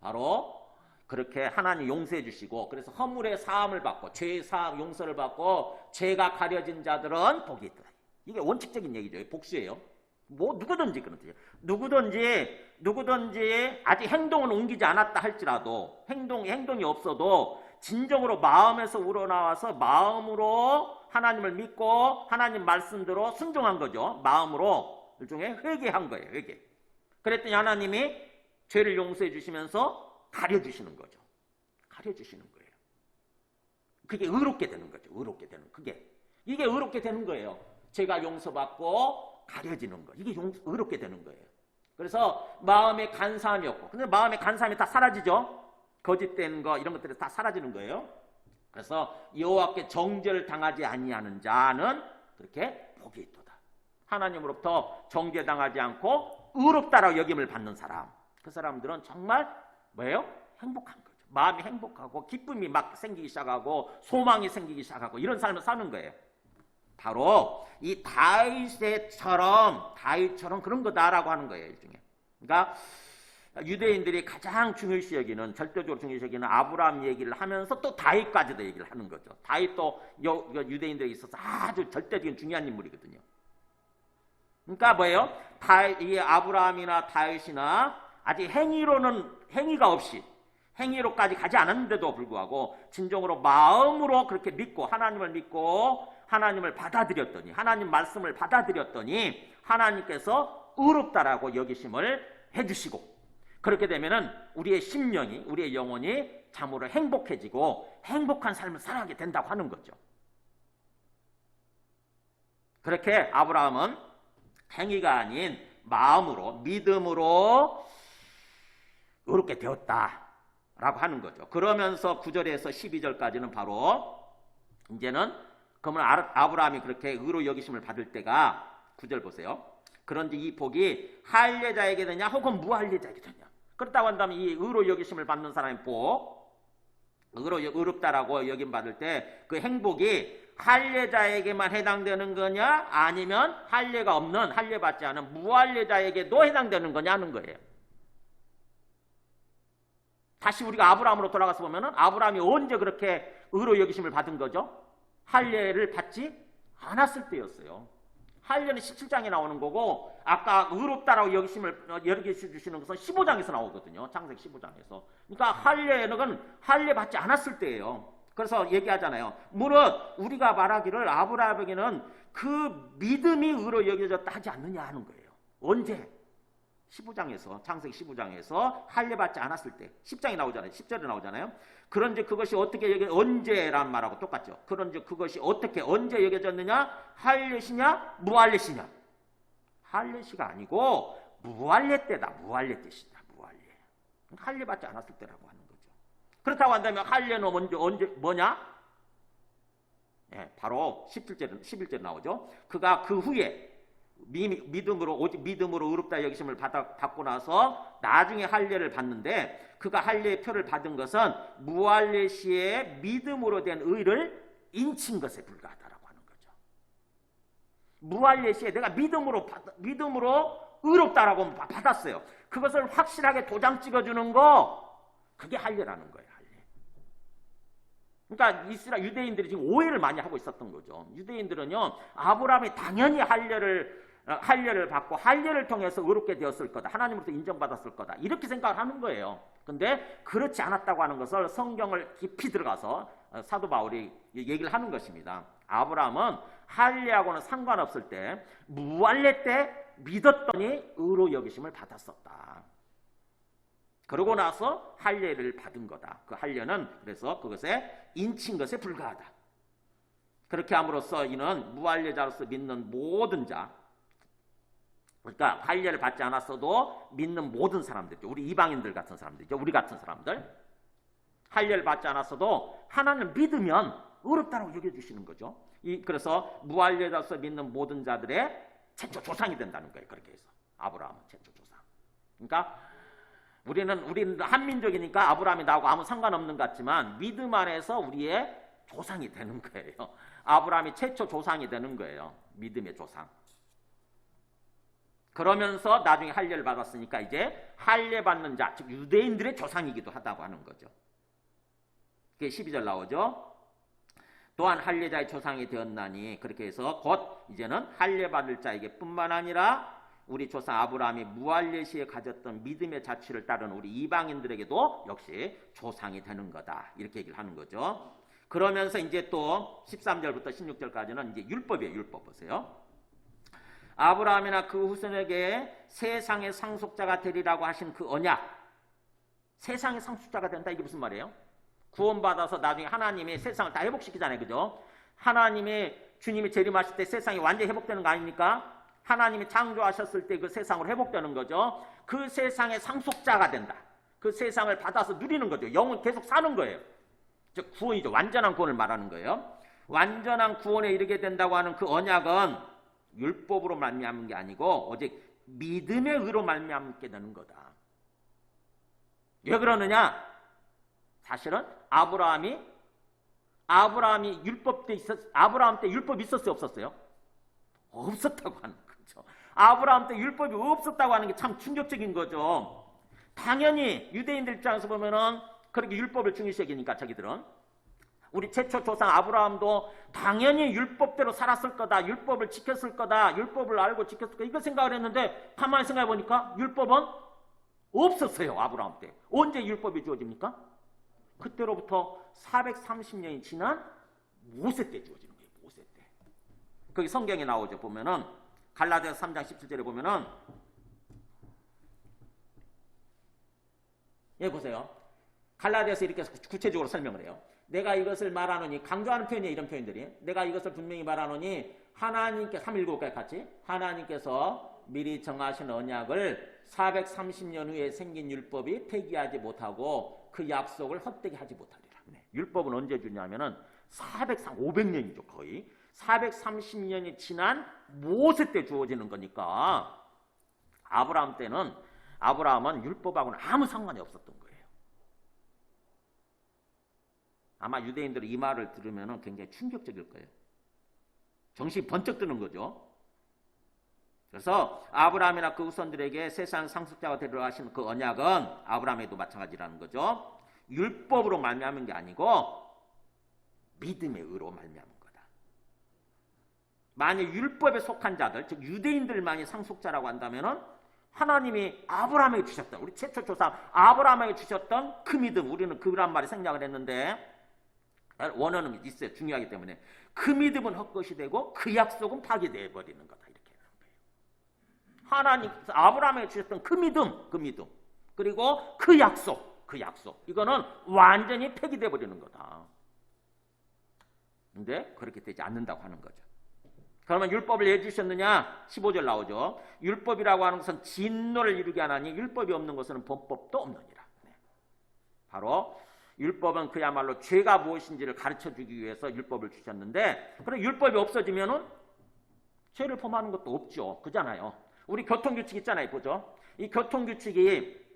바로 그렇게 하나님 용서해 주시고, 그래서 허물의 사함을 받고 죄의 사함 용서를 받고 죄가 가려진 자들은 복이 있다. 이게 원칙적인 얘기죠. 복수예요. 뭐 누구든지 그런 뜻이에요. 누구든지 아직 행동은 옮기지 않았다 할지라도, 행동이 없어도 진정으로 마음에서 우러나와서 마음으로 하나님을 믿고 하나님 말씀대로 순종한 거죠. 마음으로 일종의 회개한 거예요. 회개. 그랬더니 하나님이 죄를 용서해 주시면서 가려주시는 거죠. 가려주시는 거예요. 그게 의롭게 되는 거죠. 의롭게 되는, 이게 의롭게 되는 거예요. 죄가 용서받고 가려지는 거. 이게 의롭게 되는 거예요. 그래서 마음에 간사함이 없고, 근데 마음에 간사함이 다 사라지죠. 거짓된 거 이런 것들이 다 사라지는 거예요. 그래서 여호와께 정죄를 당하지 아니하는 자는 그렇게 복이 있도다. 하나님으로부터 정죄당하지 않고 의롭다라고 여김을 받는 사람, 그 사람들은 정말 뭐예요? 행복한 거죠. 마음이 행복하고 기쁨이 막 생기기 시작하고 소망이 생기기 시작하고 이런 삶을 사는 거예요. 바로 이 다윗처럼 그런 거다라고 하는 거예요. 일종의. 그러니까 유대인들이 가장 중요시 여기는, 절대적으로 중요시 여기는 아브라함 얘기를 하면서 또 다윗까지도 얘기를 하는 거죠. 다윗도 유대인들에 있어서 아주 절대적인 중요한 인물이거든요. 그러니까 뭐예요? 이 아브라함이나 다윗이나 아직 행위가 없이, 행위로까지 가지 않았는데도 불구하고 진정으로 마음으로 그렇게 믿고 하나님을 믿고 하나님을 받아들였더니, 하나님 말씀을 받아들였더니 하나님께서 의롭다라고 여기심을 해주시고, 그렇게 되면은 우리의 심령이, 우리의 영혼이 참으로 행복해지고 행복한 삶을 살아가게 된다고 하는 거죠. 그렇게 아브라함은 행위가 아닌 마음으로, 믿음으로 의롭게 되었다라고 하는 거죠. 그러면서 9절에서 12절까지는 바로 이제는 그러면 아브라함이 그렇게 의로 여기심을 받을 때가 9절 보세요. 그런지 이 복이 할례자에게 되냐 혹은 무할례자에게 되냐. 그렇다고 한다면 이 의로 여기심을 받는 사람의 복, 의롭다라고 여김 받을 때 그 행복이 할례자에게만 해당되는 거냐, 아니면 할례가 없는, 할례 받지 않은 무할례자에게도 해당되는 거냐 하는 거예요. 다시 우리가 아브라함으로 돌아가서 보면은 아브라함이 언제 그렇게 의로 여기심을 받은 거죠? 할례를 받지 않았을 때였어요. 할례는 17장에 나오는 거고, 아까 의롭다라고 여기시주시는 것은 15장에서 나오거든요. 창세기 15장에서. 그러니까 할례는 할례 받지 않았을 때예요. 그래서 얘기하잖아요. 무릇 우리가 말하기를 아브라함에게는 그 믿음이 의로 여겨졌다 하지 않느냐 하는 거예요. 언제? 15장에서, 창세기 15장에서 할례 받지 않았을 때. 10장에 나오잖아요. 10절에 나오잖아요. 그런즉 그것이 어떻게 언제란 말하고 똑같죠. 그런즉 그것이 어떻게, 언제 여겨졌느냐? 할례시냐 무할례시냐? 할례시가 아니고 무할례 때다. 무할례 때시다. 무할례. 할례 받지 않았을 때라고 하는 거죠. 그렇다고 한다면 할례는 언제 뭐냐? 예, 바로 11절 나오죠. 그가 그 후에 오직 믿음으로 의롭다 여기심을 받고 나서 나중에 할례를 받는데, 그가 할례의 표를 받은 것은 무할례 시에 믿음으로 된 의를 인친 것에 불과하다라고 하는 거죠. 무할례 시에 내가 믿음으로 의롭다라고 받았어요. 그것을 확실하게 도장 찍어주는 거, 그게 할례라는 거예요. 그러니까 유대인들이 지금 오해를 많이 하고 있었던 거죠. 유대인들은요, 아브라함이 당연히 할례를 받고 할례를 통해서 의롭게 되었을 거다, 하나님으로부터 인정받았을 거다, 이렇게 생각을 하는 거예요. 근데 그렇지 않았다고 하는 것을 성경을 깊이 들어가서 사도 바울이 얘기를 하는 것입니다. 아브라함은 할례하고는 상관없을 때 무할례 때 믿었더니 의로 여기심을 받았었다. 그러고 나서 할례를 받은 거다. 그 할례는 그래서 그것에 인친 것에 불과하다. 그렇게 함으로써 이는 무할례자로서 믿는 모든 자, 그러니까 할례를 받지 않았어도 믿는 모든 사람들이죠. 우리 이방인들 같은 사람들이죠. 우리 같은 사람들. 할례를 받지 않았어도 하나님을 믿으면 의롭다고 여겨주시는 거죠. 그래서 무할례자로서 믿는 모든 자들의 최초 조상이 된다는 거예요. 그렇게 해서 아브라함은 최초 조상. 그러니까 우리는 한민족이니까 아브라함이 나하고 아무 상관없는 것 같지만 믿음 안에서 우리의 조상이 되는 거예요. 아브라함이 최초 조상이 되는 거예요. 믿음의 조상. 그러면서 나중에 할례를 받았으니까 이제 할례 받는 자, 즉 유대인들의 조상이기도 하다고 하는 거죠. 그게 12절 나오죠. 또한 할례자의 조상이 되었나니, 그렇게 해서 곧 이제는 할례 받을 자에게 뿐만 아니라 우리 조상 아브라함이 무할례 시에 가졌던 믿음의 자취를 따르는 우리 이방인들에게도 역시 조상이 되는 거다, 이렇게 얘기를 하는 거죠. 그러면서 이제 또 13절부터 16절까지는 이제 율법이에요. 율법 보세요. 아브라함이나 그 후손에게 세상의 상속자가 되리라고 하신 그 언약, 세상의 상속자가 된다, 이게 무슨 말이에요? 구원받아서 나중에 하나님이 세상을 다 회복시키잖아요, 그죠? 하나님이, 주님이 재림하실 때 세상이 완전히 회복되는 거 아닙니까? 하나님이 창조하셨을 때 그 세상으로 회복되는 거죠. 그 세상의 상속자가 된다. 그 세상을 받아서 누리는 거죠. 영은 계속 사는 거예요. 즉 구원이죠. 완전한 구원을 말하는 거예요. 완전한 구원에 이르게 된다고 하는 그 언약은 율법으로 말미암은 게 아니고 오직 믿음의 의로 말미암게 되는 거다. 왜 그러느냐? 사실은 아브라함 때 율법이 있었어요, 없었어요? 없었다고 하는 거죠. 아브라함 때 율법이 없었다고 하는 게 참 충격적인 거죠. 당연히 유대인들 입장에서 보면은 그렇게 율법을 중요시 여기니까 자기들은, 우리 최초 조상 아브라함도 당연히 율법대로 살았을 거다, 율법을 지켰을 거다, 율법을 알고 지켰을 거다, 이거 생각을 했는데 가만히 생각해 보니까 율법은 없었어요. 아브라함 때. 언제 율법이 주어집니까? 그때로부터 430년이 지난 모세 때 주어지는 거예요. 모세 때. 거기 성경에 나오죠. 보면은 갈라디아서 3장 17절에 보면은, 예, 보세요. 갈라디아서 이렇게 구체적으로 설명을 해요. 내가 이것을 말하노니, 강조하는 표현이에요, 이런 표현들이. 내가 이것을 분명히 말하노니 하나님께, 319까지 같이, 하나님께서 미리 정하신 언약을 430년 후에 생긴 율법이 폐기하지 못하고 그 약속을 헛되게 하지 못하리라. 네. 율법은 언제 주냐면은 500년이죠, 거의. 430년이 지난 모세 때 주어지는 거니까 아브라함은 율법하고는 아무 상관이 없었던 거예요. 아마 유대인들은 이 말을 들으면 굉장히 충격적일 거예요. 정신이 번쩍 드는 거죠. 그래서 아브라함이나 그 후손들에게 세상 상속자가 되리라 하신 그 언약은 아브라함에도 마찬가지라는 거죠. 율법으로 말미암은 게 아니고 믿음의 의로 말미암은 거다. 만약 율법에 속한 자들, 즉 유대인들만이 상속자라고 한다면은 하나님이 아브라함에게 주셨던, 우리 최초 조상 아브라함에게 주셨던 그 믿음, 우리는 그란 말이 생략을 했는데 원어는 있어요. 중요하기 때문에 그 믿음은 헛것이 되고 그 약속은 파기되어 버리는 거다, 이렇게 하는 거예요. 하나님 아브라함에게 주셨던 그 믿음 그리고 그 약속 이거는 완전히 폐기되어 버리는 거다. 근데 그렇게 되지 않는다고 하는 거죠. 그러면 율법을 왜 주셨느냐? 15절 나오죠. 율법이라고 하는 것은 진노를 이루게 하나니 율법이 없는 것은 범법도 없느니라. 네. 바로 율법은 그야말로 죄가 무엇인지를 가르쳐주기 위해서 율법을 주셨는데, 그럼 율법이 없어지면은 죄를 범하는 것도 없죠. 그잖아요. 우리 교통규칙 있잖아요. 보죠. 이 교통규칙이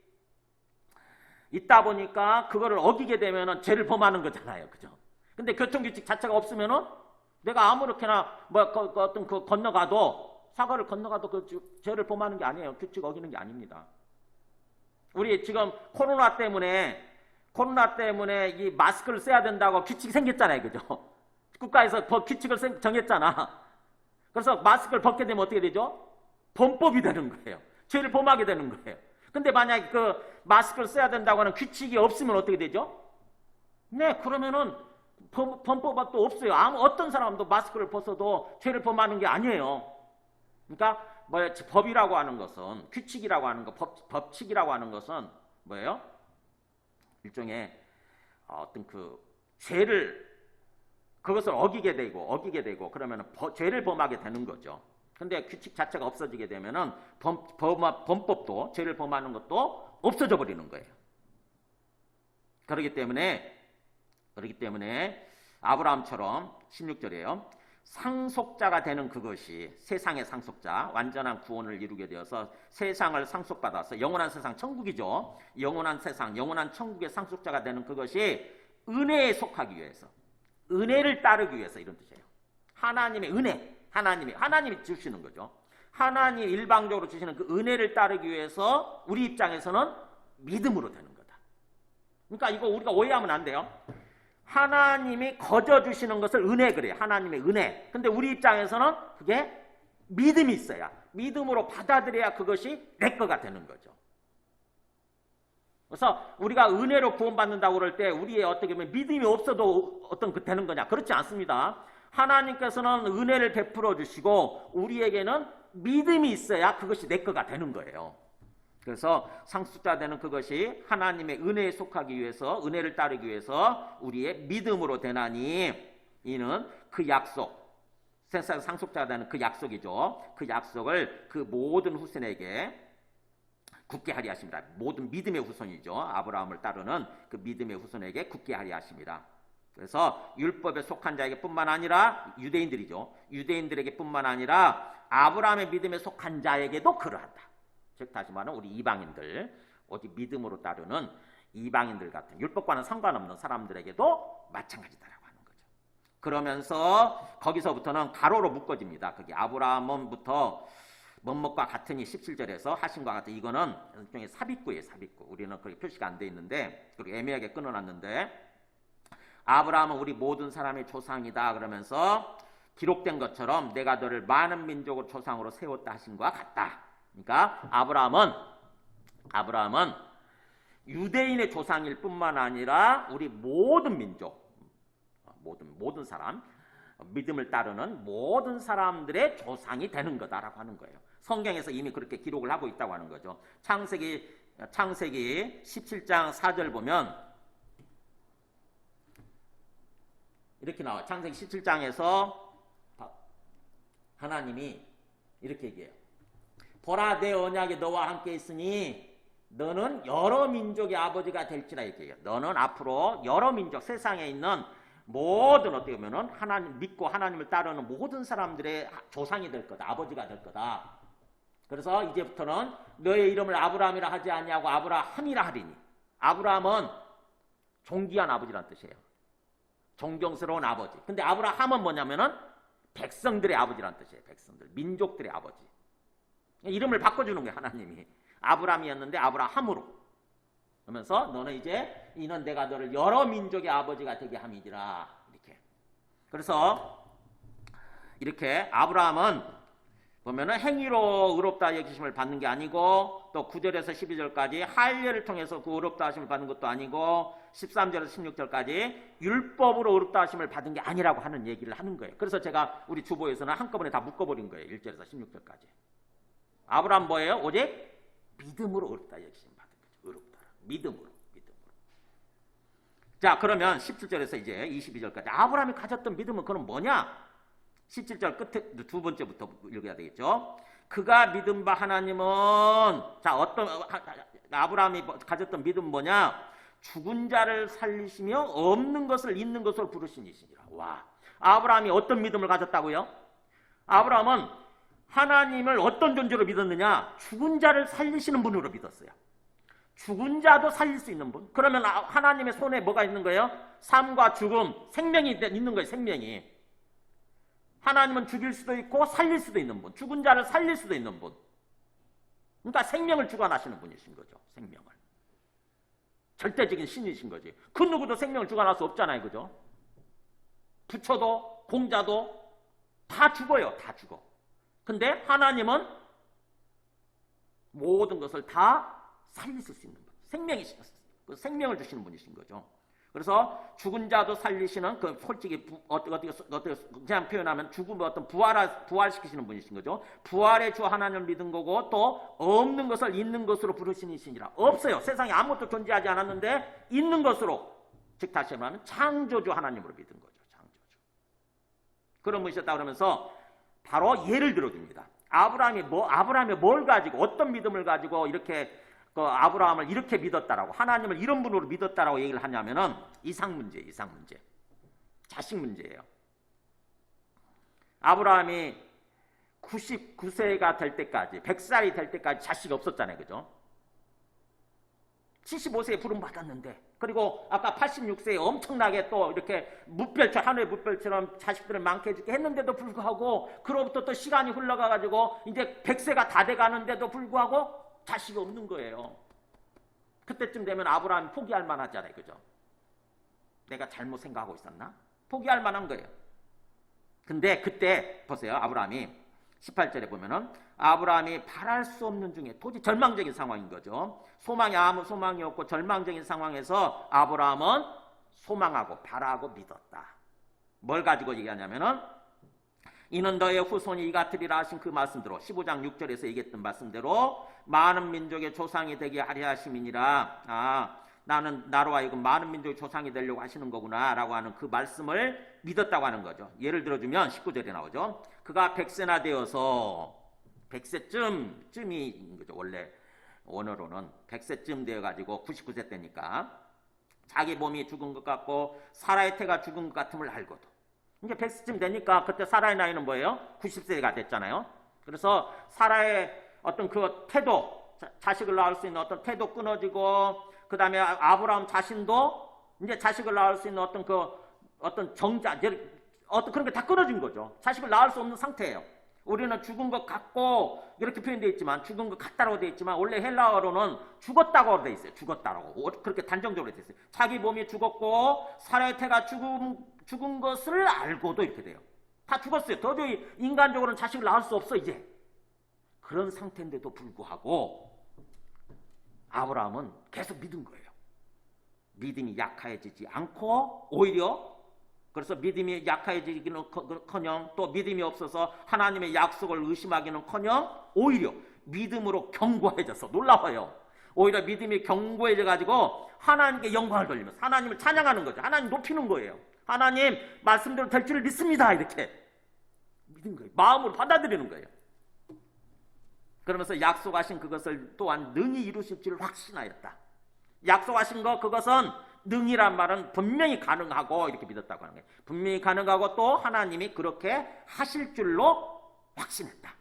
있다 보니까 그거를 어기게 되면은 죄를 범하는 거잖아요. 그죠? 근데 교통규칙 자체가 없으면은 내가 아무렇게나 어떤 그 건너가도, 사과를 건너가도 그 죄를 범하는 게 아니에요. 규칙 어기는 게 아닙니다. 우리 지금 코로나 때문에 이 마스크를 써야 된다고 규칙이 생겼잖아요. 그죠? 국가에서 규칙을 정했잖아. 그래서 마스크를 벗게 되면 어떻게 되죠? 범법이 되는 거예요. 죄를 범하게 되는 거예요. 근데 만약에 그 마스크를 써야 된다고 하는 규칙이 없으면 어떻게 되죠? 네, 그러면은 범법도 없어요. 어떤 사람도 마스크를 벗어도 죄를 범하는 게 아니에요. 그러니까 법이라고 하는 것은, 규칙이라고 하는 것, 법칙이라고 하는 것은 뭐예요? 일종의 어떤 그 죄를, 그것을 어기게 되고 그러면 죄를 범하게 되는 거죠. 근데 규칙 자체가 없어지게 되면은 범법도, 죄를 범하는 것도 없어져 버리는 거예요. 그렇기 때문에 아브라함처럼 16절이에요. 상속자가 되는 그것이, 세상의 상속자, 완전한 구원을 이루게 되어서 세상을 상속받아서 영원한 세상, 천국이죠. 영원한 세상, 영원한 천국의 상속자가 되는 그것이 은혜에 속하기 위해서, 은혜를 따르기 위해서, 이런 뜻이에요. 하나님의 은혜, 하나님이 주시는 거죠. 하나님 일방적으로 주시는 그 은혜를 따르기 위해서 우리 입장에서는 믿음으로 되는 거다. 그러니까 이거 우리가 오해하면 안 돼요. 하나님이 거저 주시는 것을 은혜 그래요. 하나님의 은혜. 근데 우리 입장에서는 그게 믿음이 있어야, 믿음으로 받아들여야 그것이 내 거가 되는 거죠. 그래서 우리가 은혜로 구원받는다고 그럴 때 우리의 어떻게 보면 믿음이 없어도 어떤 그 되는 거냐? 그렇지 않습니다. 하나님께서는 은혜를 베풀어 주시고 우리에게는 믿음이 있어야 그것이 내 거가 되는 거예요. 그래서 상속자 되는 그것이 하나님의 은혜에 속하기 위해서, 은혜를 따르기 위해서 우리의 믿음으로 되나니 이는 그 약속, 세상 상속자 되는 그 약속이죠. 그 약속을 그 모든 후손에게 굳게 하리 하십니다. 모든 믿음의 후손이죠. 아브라함을 따르는 그 믿음의 후손에게 굳게 하리 하십니다. 그래서 율법에 속한 자에게 뿐만 아니라 유대인들이죠. 유대인들에게 뿐만 아니라 아브라함의 믿음에 속한 자에게도 그러한다. 즉 다시 말하면 우리 이방인들, 오직 믿음으로 따르는 이방인들 같은 율법과는 상관없는 사람들에게도 마찬가지다라고 하는 거죠. 그러면서 거기서부터는 가로로 묶어집니다. 거기 아브라함부터 뭐뭇과 같으니 17절에서 하신과 같은, 이거는 일종의 삽입구예요. 삽입구. 우리는 그렇게 표시가 안 돼 있는데 그렇게 애매하게 끊어놨는데, 아브라함은 우리 모든 사람의 조상이다 그러면서 기록된 것처럼 내가 너를 많은 민족의 조상으로 세웠다 하신 것과 같다. 그러니까 아브라함은 유대인의 조상일 뿐만 아니라 우리 모든 민족, 모든 사람, 믿음을 따르는 모든 사람들의 조상이 되는 거다라고 하는 거예요. 성경에서 이미 그렇게 기록을 하고 있다고 하는 거죠. 창세기 17장 4절 보면 이렇게 나와요. 창세기 17장에서 하나님이 이렇게 얘기해요. 보라, 내 언약이 너와 함께 있으니 너는 여러 민족의 아버지가 될지라 얘기해요. 너는 앞으로 여러 민족, 세상에 있는 모든, 어떻게 보면은 하나님 믿고 하나님을 따르는 모든 사람들의 조상이 될 거다. 아버지가 될 거다. 그래서 이제부터는 너의 이름을 아브라함이라 하지 아니하고 아브라함이라 하리니. 아브라함은 존귀한 아버지란 뜻이에요. 존경스러운 아버지. 근데 아브라함은 뭐냐면은 백성들의 아버지란 뜻이에요. 백성들, 민족들의 아버지. 이름을 바꿔주는 거예요. 하나님이. 아브라함이었는데 아브라함으로. 그러면서 너는 이제 이는 내가 너를 여러 민족의 아버지가 되게 함이니라. 이렇게. 그래서 이렇게 아브라함은 보면은 행위로 의롭다 여기심을 받는 게 아니고, 또 9절에서 12절까지 할례를 통해서 그 의롭다 하심을 받는 것도 아니고, 13절에서 16절까지 율법으로 의롭다 하심을 받은 게 아니라고 하는 얘기를 하는 거예요. 그래서 제가 우리 주보에서는 한꺼번에 다 묶어버린 거예요. 1절에서 16절까지. 아브라함 뭐예요? 오직 믿음으로 의롭다 여기심을 받은 거죠. 의롭다. 믿음으로. 자, 그러면 17절에서 이제 22절까지 아브라함이 가졌던 믿음은 그럼 뭐냐? 17절 끝에 두 번째부터 읽어야 되겠죠. 그가 믿은 바 하나님은, 자, 어떤 아브라함이 가졌던 믿음은 뭐냐? 죽은 자를 살리시며 없는 것을 있는 것으로 부르신 이시니라. 와, 아브라함이 어떤 믿음을 가졌다고요? 아브라함은 하나님을 어떤 존재로 믿었느냐? 죽은 자를 살리시는 분으로 믿었어요. 죽은 자도 살릴 수 있는 분. 그러면 하나님의 손에 뭐가 있는 거예요? 삶과 죽음, 생명이 있는 거예요. 생명이. 하나님은 죽일 수도 있고 살릴 수도 있는 분, 죽은 자를 살릴 수도 있는 분. 그러니까 생명을 주관하시는 분이신 거죠. 생명을. 절대적인 신이신 거지. 그 누구도 생명을 주관할 수 없잖아요. 그죠? 부처도 공자도 다 죽어요. 다 죽어. 근데 하나님은 모든 것을 다 살리실 수 있는 분. 그 생명을 주시는 분이신 거죠. 그래서 죽은 자도 살리시는, 그 솔직히 어떻게 그냥 표현하면 죽음을 어떤 부활시키시는 분이신 거죠. 부활의 주 하나님을 믿은 거고, 또 없는 것을 있는 것으로 부르시니시니라. 없어요. 세상에 아무것도 존재하지 않았는데 있는 것으로, 즉 다시 말하면 창조주 하나님으로 믿은 거죠. 창조주. 그런 분이셨다 그러면서 바로 예를 들어줍니다. 아브라함이 뭘 가지고, 어떤 믿음을 가지고 이렇게 그 아브라함을 이렇게 믿었다라고, 하나님을 이런 분으로 믿었다라고 얘기를 하냐면은 이상 문제. 자식 문제예요. 아브라함이 99세가 될 때까지, 100살이 될 때까지 자식이 없었잖아요. 그죠? 75세에 부름 받았는데, 그리고 아까 86세에 엄청나게 또 이렇게 하늘의 무별처럼 자식들을 많게 해주게 했는데도 불구하고, 그로부터 또 시간이 흘러가가지고 이제 100세가 다 돼가는데도 불구하고 자식이 없는 거예요. 그때쯤 되면 아브라함이 포기할 만하잖아요. 그죠? 내가 잘못 생각하고 있었나? 포기할 만한 거예요. 근데 그때 보세요. 아브라함이 18절에 보면은 아브라함이 바랄 수 없는 중에 도저히 절망적인 상황인 거죠. 소망이 아무 소망이 없고 절망적인 상황에서 아브라함은 소망하고 바라고 믿었다. 뭘 가지고 얘기하냐면은 이는 너의 후손이 이 같으리라 하신 그 말씀대로 15장 6절에서 얘기했던 말씀대로 많은 민족의 조상이 되게 하려 하심이니라. 나는 나로 하여금 많은 민족의 조상이 되려고 하시는 거구나 라고 하는 그 말씀을 믿었다고 하는 거죠. 예를 들어주면 19절에 나오죠. 그가 100세나 되어서 100세쯤인 거죠. 원래 원어로는 100세쯤 되어가지고 99세 때니까 자기 몸이 죽은 것 같고 사라의 태가 죽은 것 같음을 알고도, 이제 100세쯤 되니까 그때 사라의 나이는 뭐예요? 90세가 됐잖아요. 그래서 사라의 어떤 그 태도, 자식을 낳을 수 있는 어떤 태도 끊어지고, 그 다음에 아브라함 자신도 이제 자식을 낳을 수 있는 어떤 정자, 어떤 그런 게 다 끊어진 거죠. 자식을 낳을 수 없는 상태예요. 우리는 죽은 것 같고 이렇게 표현되어 있지만, 죽은 것 같다라고 되어 있지만 원래 헬라어로는 죽었다고 되어 있어요. 죽었다라고 그렇게 단정적으로 되어 있어요. 자기 몸이 죽었고 사라의 태가 죽은 것을 알고도 이렇게 돼요. 다 죽었어요. 도저히 인간적으로는 자식을 낳을 수 없어 이제. 그런 상태인데도 불구하고 아브라함은 계속 믿은 거예요. 믿음이 약해지지 않고, 오히려 그래서 믿음이 약해지기는커녕 또 믿음이 없어서 하나님의 약속을 의심하기는커녕 오히려 믿음으로 견고해져서, 놀라워요. 오히려 믿음이 견고해져가지고 하나님께 영광을 돌리면서 하나님을 찬양하는 거죠. 하나님 높이는 거예요. 하나님 말씀대로 될 줄을 믿습니다. 이렇게 믿은 거예요. 마음으로 받아들이는 거예요. 그러면서 약속하신 그것을 또한 능히 이루실 줄을 확신하였다. 약속하신 거, 그것은 능이란 말은 분명히 가능하고 이렇게 믿었다고 하는 거예요. 분명히 가능하고 또 하나님이 그렇게 하실 줄로 확신했다.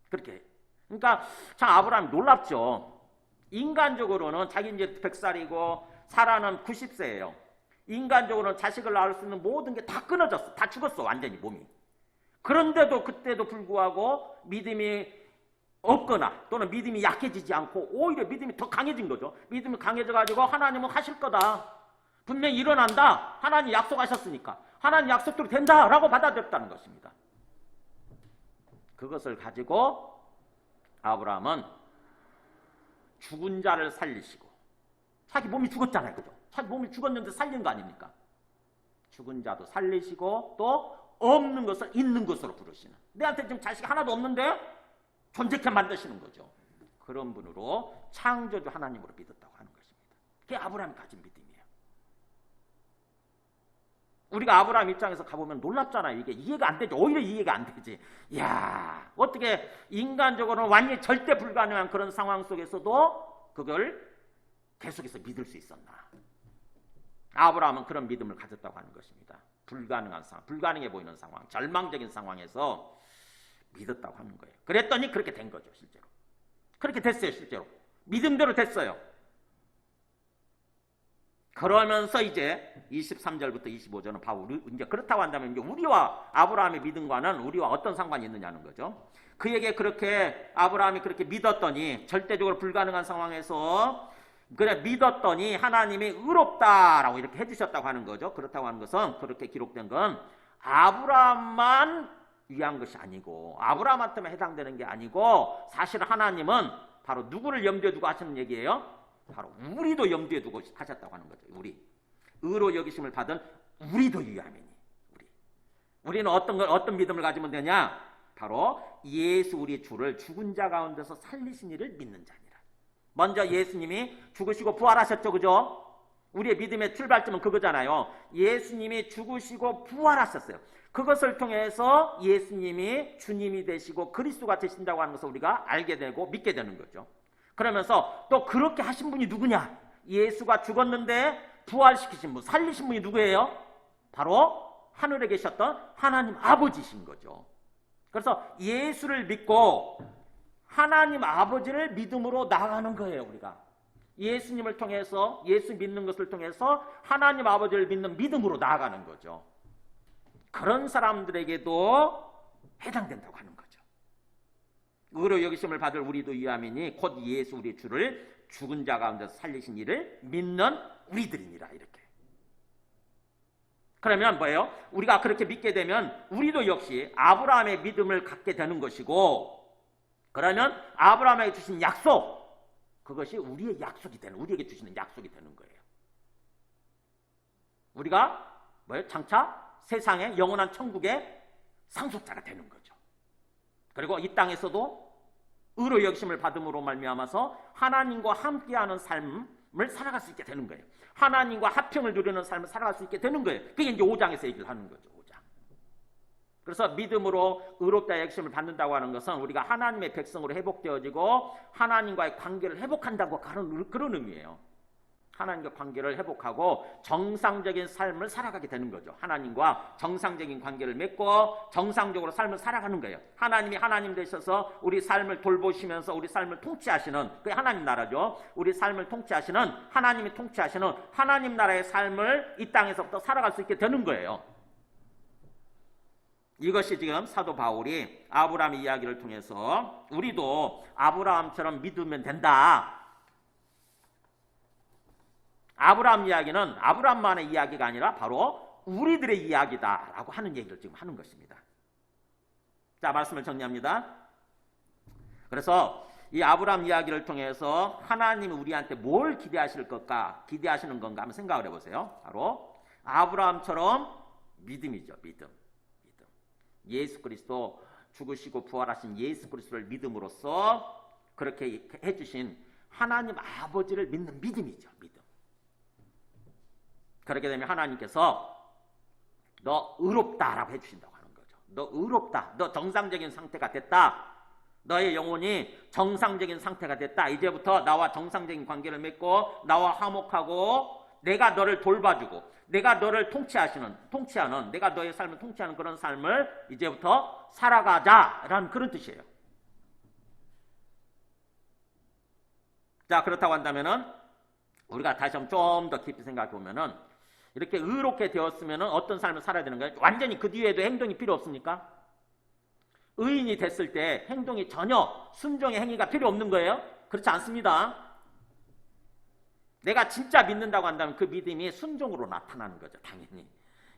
그렇게. 그러니까 참 아브라함이 놀랍죠. 인간적으로는 자기 이제 100살이고 사라는 90세예요. 인간적으로는 자식을 낳을 수 있는 모든 게 다 끊어졌어. 다 죽었어. 완전히 몸이. 그런데도 그때도 불구하고 믿음이 없거나 또는 믿음이 약해지지 않고 오히려 믿음이 더 강해진 거죠. 믿음이 강해져가지고 하나님은 하실 거다. 분명히 일어난다. 하나님 약속하셨으니까. 하나님 약속대로 된다라고 받아들였다는 것입니다. 그것을 가지고 아브라함은 죽은 자를 살리시고, 자기 몸이 죽었잖아요. 그죠? 자기 몸이 죽었는데 살린 거 아닙니까? 죽은 자도 살리시고 또 없는 것을 있는 것으로 부르시는, 내한테 지금 자식이 하나도 없는데 존재케 만드시는 거죠. 그런 분으로 창조주 하나님으로 믿었다고 하는 것입니다. 그게 아브라함이 가진 믿음이에요. 우리가 아브라함 입장에서 가보면 놀랍잖아요. 이게 이해가 안 되죠. 오히려 이해가 안 되지. 이야, 어떻게 인간적으로는 완전히 절대 불가능한 그런 상황 속에서도 그걸 계속해서 믿을 수 있었나. 아브라함은 그런 믿음을 가졌다고 하는 것입니다. 불가능한 상황, 불가능해 보이는 상황, 절망적인 상황에서 믿었다고 하는 거예요. 그랬더니 그렇게 된 거죠. 실제로 그렇게 됐어요. 실제로 믿음대로 됐어요. 그러면서 이제 23절부터 25절은 바로 이제 그렇다고 한다면 이제 우리와 아브라함의 믿음과는 우리와 어떤 상관이 있느냐는 거죠. 그에게 그렇게 아브라함이 그렇게 믿었더니, 절대적으로 불가능한 상황에서 그래 믿었더니 하나님이 의롭다라고 이렇게 해주셨다고 하는 거죠. 그렇다고 하는 것은, 그렇게 기록된 건 아브라함만 위한 것이 아니고, 아브라함한테만 해당되는 게 아니고, 사실 하나님은 바로 누구를 염두에 두고 하시는 얘기예요? 바로 우리도 염두에 두고 하셨다고 하는 거죠. 우리 의로 여기심을 받은 우리도 유함이니. 우리는 어떤 믿음을 가지면 되냐? 바로 예수 우리 주를 죽은 자 가운데서 살리신 이를 믿는 자니라. 먼저 예수님이 죽으시고 부활하셨죠. 그죠? 우리의 믿음의 출발점은 그거잖아요. 예수님이 죽으시고 부활하셨어요. 그것을 통해서 예수님이 주님이 되시고 그리스도가 되신다고 하는 것을 우리가 알게 되고 믿게 되는 거죠. 그러면서 또 그렇게 하신 분이 누구냐? 예수가 죽었는데 부활시키신 분, 살리신 분이 누구예요? 바로 하늘에 계셨던 하나님 아버지신 거죠. 그래서 예수를 믿고 하나님 아버지를 믿음으로 나아가는 거예요. 우리가 예수님을 통해서, 예수 믿는 것을 통해서 하나님 아버지를 믿는 믿음으로 나아가는 거죠. 그런 사람들에게도 해당된다고 하는 거죠. 의로 여기심을 받을 우리도 유함이니 곧 예수 우리 주를 죽은 자 가운데서 살리신 이를 믿는 우리들이니라. 이렇게. 그러면 뭐예요? 우리가 그렇게 믿게 되면 우리도 역시 아브라함의 믿음을 갖게 되는 것이고, 그러면 아브라함에게 주신 약속, 그것이 우리의 약속이 되는, 우리에게 주시는 약속이 되는 거예요. 우리가 뭐예요? 장차 세상의 영원한 천국의 상속자가 되는 거죠. 그리고 이 땅에서도 의로 여기심을 받음으로 말미암아서 하나님과 함께하는 삶을 살아갈 수 있게 되는 거예요. 하나님과 화평을 누리는 삶을 살아갈 수 있게 되는 거예요. 그게 이제 5장에서 얘기를 하는 거죠. 5장. 그래서 믿음으로 의롭다 여기심을 받는다고 하는 것은 우리가 하나님의 백성으로 회복되어지고 하나님과의 관계를 회복한다고 하는 그런 의미예요. 하나님과 관계를 회복하고 정상적인 삶을 살아가게 되는 거죠. 하나님과 정상적인 관계를 맺고 정상적으로 삶을 살아가는 거예요. 하나님이 하나님 되셔서 우리 삶을 돌보시면서 우리 삶을 통치하시는, 그게 하나님 나라죠. 우리 삶을 통치하시는, 하나님이 통치하시는 하나님 나라의 삶을 이 땅에서부터 살아갈 수 있게 되는 거예요. 이것이 지금 사도 바울이 아브라함의 이야기를 통해서 우리도 아브라함처럼 믿으면 된다. 아브라함 이야기는 아브라함만의 이야기가 아니라 바로 우리들의 이야기다라고 하는 얘기를 지금 하는 것입니다. 자, 말씀을 정리합니다. 그래서 이 아브라함 이야기를 통해서 하나님이 우리한테 뭘 기대하시는 건가 한번 생각을 해보세요. 바로 아브라함처럼 믿음이죠. 믿음. 예수 그리스도, 죽으시고 부활하신 예수 그리스도를 믿음으로써 그렇게 해주신 하나님 아버지를 믿는 믿음이죠. 믿음. 그렇게 되면 하나님께서 너 의롭다라고 해주신다고 하는 거죠. 너 의롭다. 너 정상적인 상태가 됐다. 너의 영혼이 정상적인 상태가 됐다. 이제부터 나와 정상적인 관계를 맺고 나와 화목하고 내가 너를 돌봐주고 내가 너를 통치하는 내가 너의 삶을 통치하는 그런 삶을 이제부터 살아가자라는 그런 뜻이에요. 자, 그렇다고 한다면은 우리가 다시 한번 좀 더 깊이 생각해 보면은 이렇게 의롭게 되었으면은 어떤 삶을 살아야 되는 거예요? 완전히 그 뒤에도 행동이 필요 없습니까? 의인이 됐을 때 행동이 전혀 순종의 행위가 필요 없는 거예요? 그렇지 않습니다. 내가 진짜 믿는다고 한다면 그 믿음이 순종으로 나타나는 거죠. 당연히.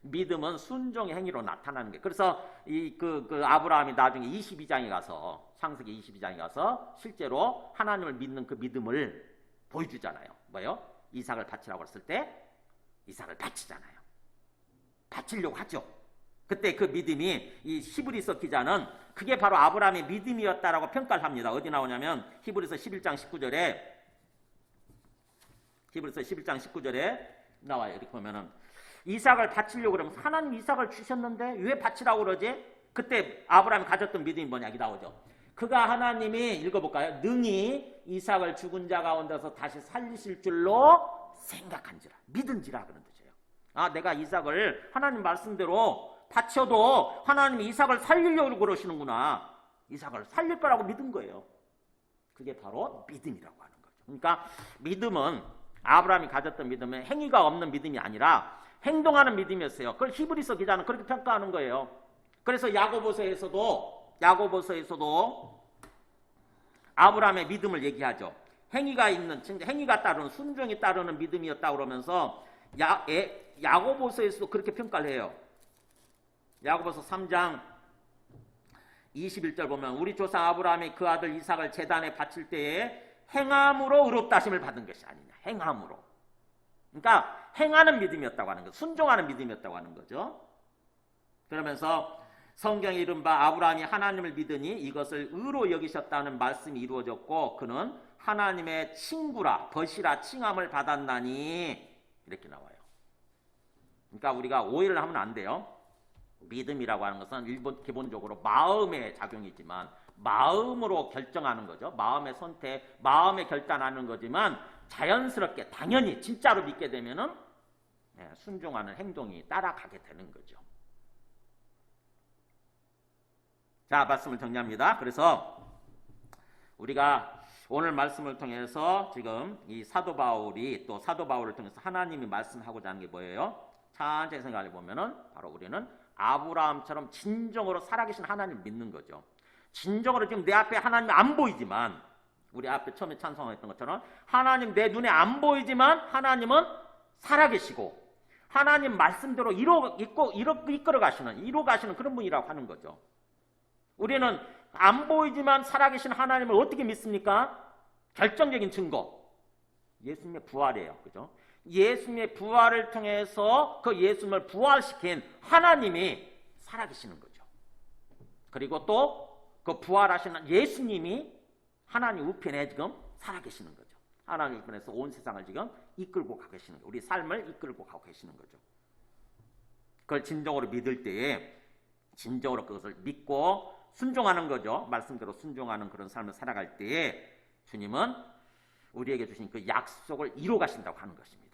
믿음은 순종의 행위로 나타나는 거예요. 그래서 그 아브라함이 나중에 22장에 가서, 창세기 22장에 가서 실제로 하나님을 믿는 그 믿음을 보여주잖아요. 뭐요? 이삭을 바치라고 했을 때 이삭을 바치잖아요. 바치려고 하죠. 그때 그 믿음이 이 히브리서 기자는 그게 바로 아브라함의 믿음이었다라고 평가를 합니다. 어디 나오냐면 히브리서 11장 19절에 나와요. 이렇게 보면은 이삭을 바치려고 그러면 하나님 이삭을 주셨는데 왜 바치라고 그러지? 그때 아브라함이 가졌던 믿음이 뭐냐? 여기 나오죠. 그가 하나님이 읽어볼까요? 능히 이삭을 죽은 자 가운데서 다시 살리실 줄로 생각한지라, 믿은지라 그런 뜻이에요. 아, 내가 이삭을 하나님 말씀대로 바쳐도 하나님이 이삭을 살리려고 그러시는구나. 이삭을 살릴 거라고 믿은 거예요. 그게 바로 믿음이라고 하는 거죠. 그러니까 믿음은 아브라함이 가졌던 믿음은 행위가 없는 믿음이 아니라 행동하는 믿음이었어요. 그걸 히브리서 기자는 그렇게 평가하는 거예요. 그래서 야고보서에서도 아브라함의 믿음을 얘기하죠. 행위가 따르는, 순종이 따르는 믿음이었다고 그러면서 야고보서에서도 그렇게 평가를 해요. 야고보서 3장 21절 보면 우리 조상 아브라함이 그 아들 이삭을 제단에 바칠 때에 행함으로 의롭다 하심을 받은 것이 아니냐. 행함으로. 그러니까 행하는 믿음이었다고 하는 거죠. 순종하는 믿음이었다고 하는 거죠. 그러면서 성경에 이른바 아브라함이 하나님을 믿으니 이것을 의로 여기셨다는 말씀이 이루어졌고 그는 하나님의 친구라 벗이라 칭함을 받았나니 이렇게 나와요. 그러니까 우리가 오해를 하면 안 돼요. 믿음이라고 하는 것은 기본적으로 마음의 작용이지만 마음으로 결정하는 거죠. 마음의 선택, 마음의 결단하는 거지만 자연스럽게 당연히 진짜로 믿게 되면은 순종하는 행동이 따라가게 되는 거죠. 자, 말씀을 정리합니다. 그래서 우리가 오늘 말씀을 통해서 지금 이 사도 바울이 또 사도 바울을 통해서 하나님이 말씀하고자 하는 게 뭐예요? 천천히 생각해 보면은 바로 우리는 아브라함처럼 진정으로 살아계신 하나님을 믿는 거죠. 진정으로 지금 내 앞에 하나님이 안 보이지만 우리 앞에 처음에 찬송했던 것처럼 하나님 내 눈에 안 보이지만 하나님은 살아계시고 하나님 말씀대로 이끌어 가시는 이루어 가시는 그런 분이라고 하는 거죠. 우리는 안 보이지만 살아계신 하나님을 어떻게 믿습니까? 결정적인 증거 예수님의 부활이에요. 그죠? 예수님의 부활을 통해서 그 예수님을 부활시킨 하나님이 살아계시는 거죠. 그리고 또 그 부활하시는 예수님이 하나님 우편에 지금 살아계시는 거죠. 하나님 우편에서 온 세상을 지금 이끌고 가고 계시는 거죠. 우리 삶을 이끌고 가고 계시는 거죠. 그걸 진정으로 믿을 때에 진정으로 그것을 믿고 순종하는 거죠. 말씀대로 순종하는 그런 삶을 살아갈 때에 주님은 우리에게 주신 그 약속을 이루어 가신다고 하는 것입니다.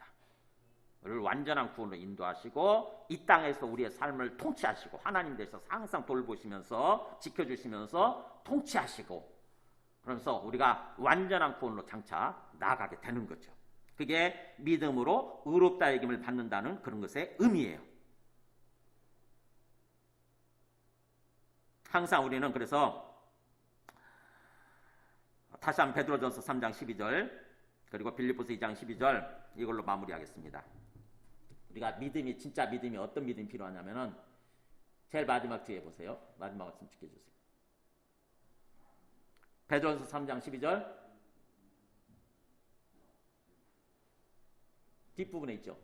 우리를 완전한 구원으로 인도하시고 이 땅에서 우리의 삶을 통치하시고 하나님 되셔서 항상 돌보시면서 지켜주시면서 통치하시고 그러면서 우리가 완전한 구원으로 장차 나아가게 되는 거죠. 그게 믿음으로 의롭다 여김을 받는다는 그런 것의 의미예요. 항상 우리는 그래서 다시 한번 베드로전서 3장 12절 그리고 빌립보서 2장 12절 이걸로 마무리하겠습니다. 우리가 믿음이 진짜 믿음이 어떤 믿음이 필요하냐면은 제일 마지막 주에 보세요. 마지막 말씀 지켜주세요. 베드로전서 3장 12절 뒷부분에 있죠.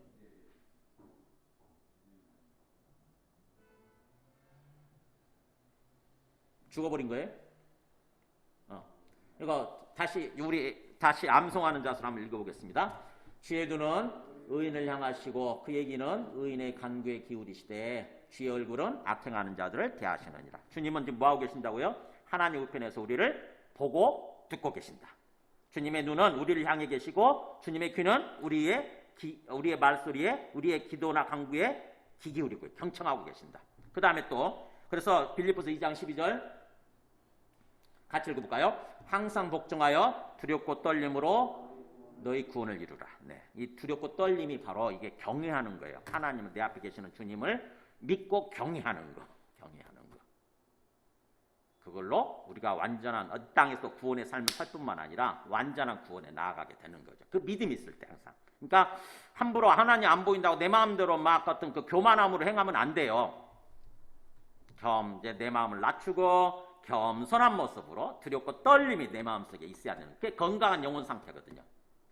죽어버린 거예요? 이거 다시 암송하는 자세로 한번 읽어보겠습니다. 주의 눈은 의인을 향하시고 그의 귀는 의인의 간구에 기울이시되 주의 얼굴은 악행하는 자들을 대하시느니라. 주님은 지금 뭐하고 계신다고요? 하나님 우편에서 우리를 보고 듣고 계신다. 주님의 눈은 우리를 향해 계시고 주님의 귀는 우리의 말소리에 우리의 기도나 간구에 귀 기울이고 경청하고 계신다. 그 다음에 또 그래서 빌립보서 2장 12절 같이 읽어볼까요? 항상 복종하여 두렵고 떨림으로 너희 구원을 이루라. 네, 이 두렵고 떨림이 바로 이게 경외하는 거예요. 하나님은 내 앞에 계시는 주님을 믿고 경외하는 거. 그걸로 우리가 완전한 땅에서 구원의 삶을 살 뿐만 아니라 완전한 구원에 나아가게 되는 거죠. 그 믿음이 있을 때 항상. 그러니까 함부로 하나님 안 보인다고 내 마음대로 막 같은 그 교만함으로 행하면 안 돼요. 이제 내 마음을 낮추고 겸손한 모습으로 두렵고 떨림이 내 마음속에 있어야 되는 그게 건강한 영혼 상태거든요.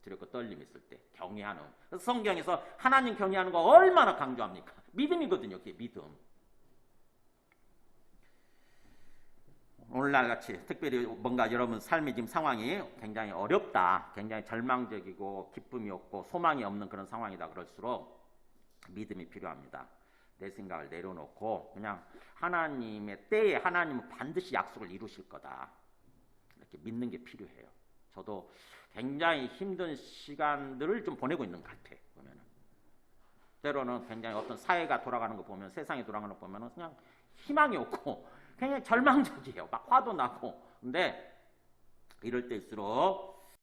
두렵고 떨림이 있을 때 경외하는. 그래서 성경에서 하나님 경외하는 거 얼마나 강조합니까? 믿음이거든요. 그게 믿음. 오늘날 같이 특별히 뭔가 여러분 삶의 지금 상황이 굉장히 어렵다, 굉장히 절망적이고 기쁨이 없고 소망이 없는 그런 상황이다 그럴수록 믿음이 필요합니다. 내 생각을 내려놓고 그냥 하나님의 때에 하나님은 반드시 약속을 이루실 거다 이렇게 믿는 게 필요해요. 저도 굉장히 힘든 시간들을 좀 보내고 있는 것 같아요. 보면은 때로는 굉장히 어떤 사회가 돌아가는 거 보면 세상이 돌아가는 거 보면은 그냥 희망이 없고 굉장히 절망적이에요. 막 화도 나고. 근데 이럴 때일수록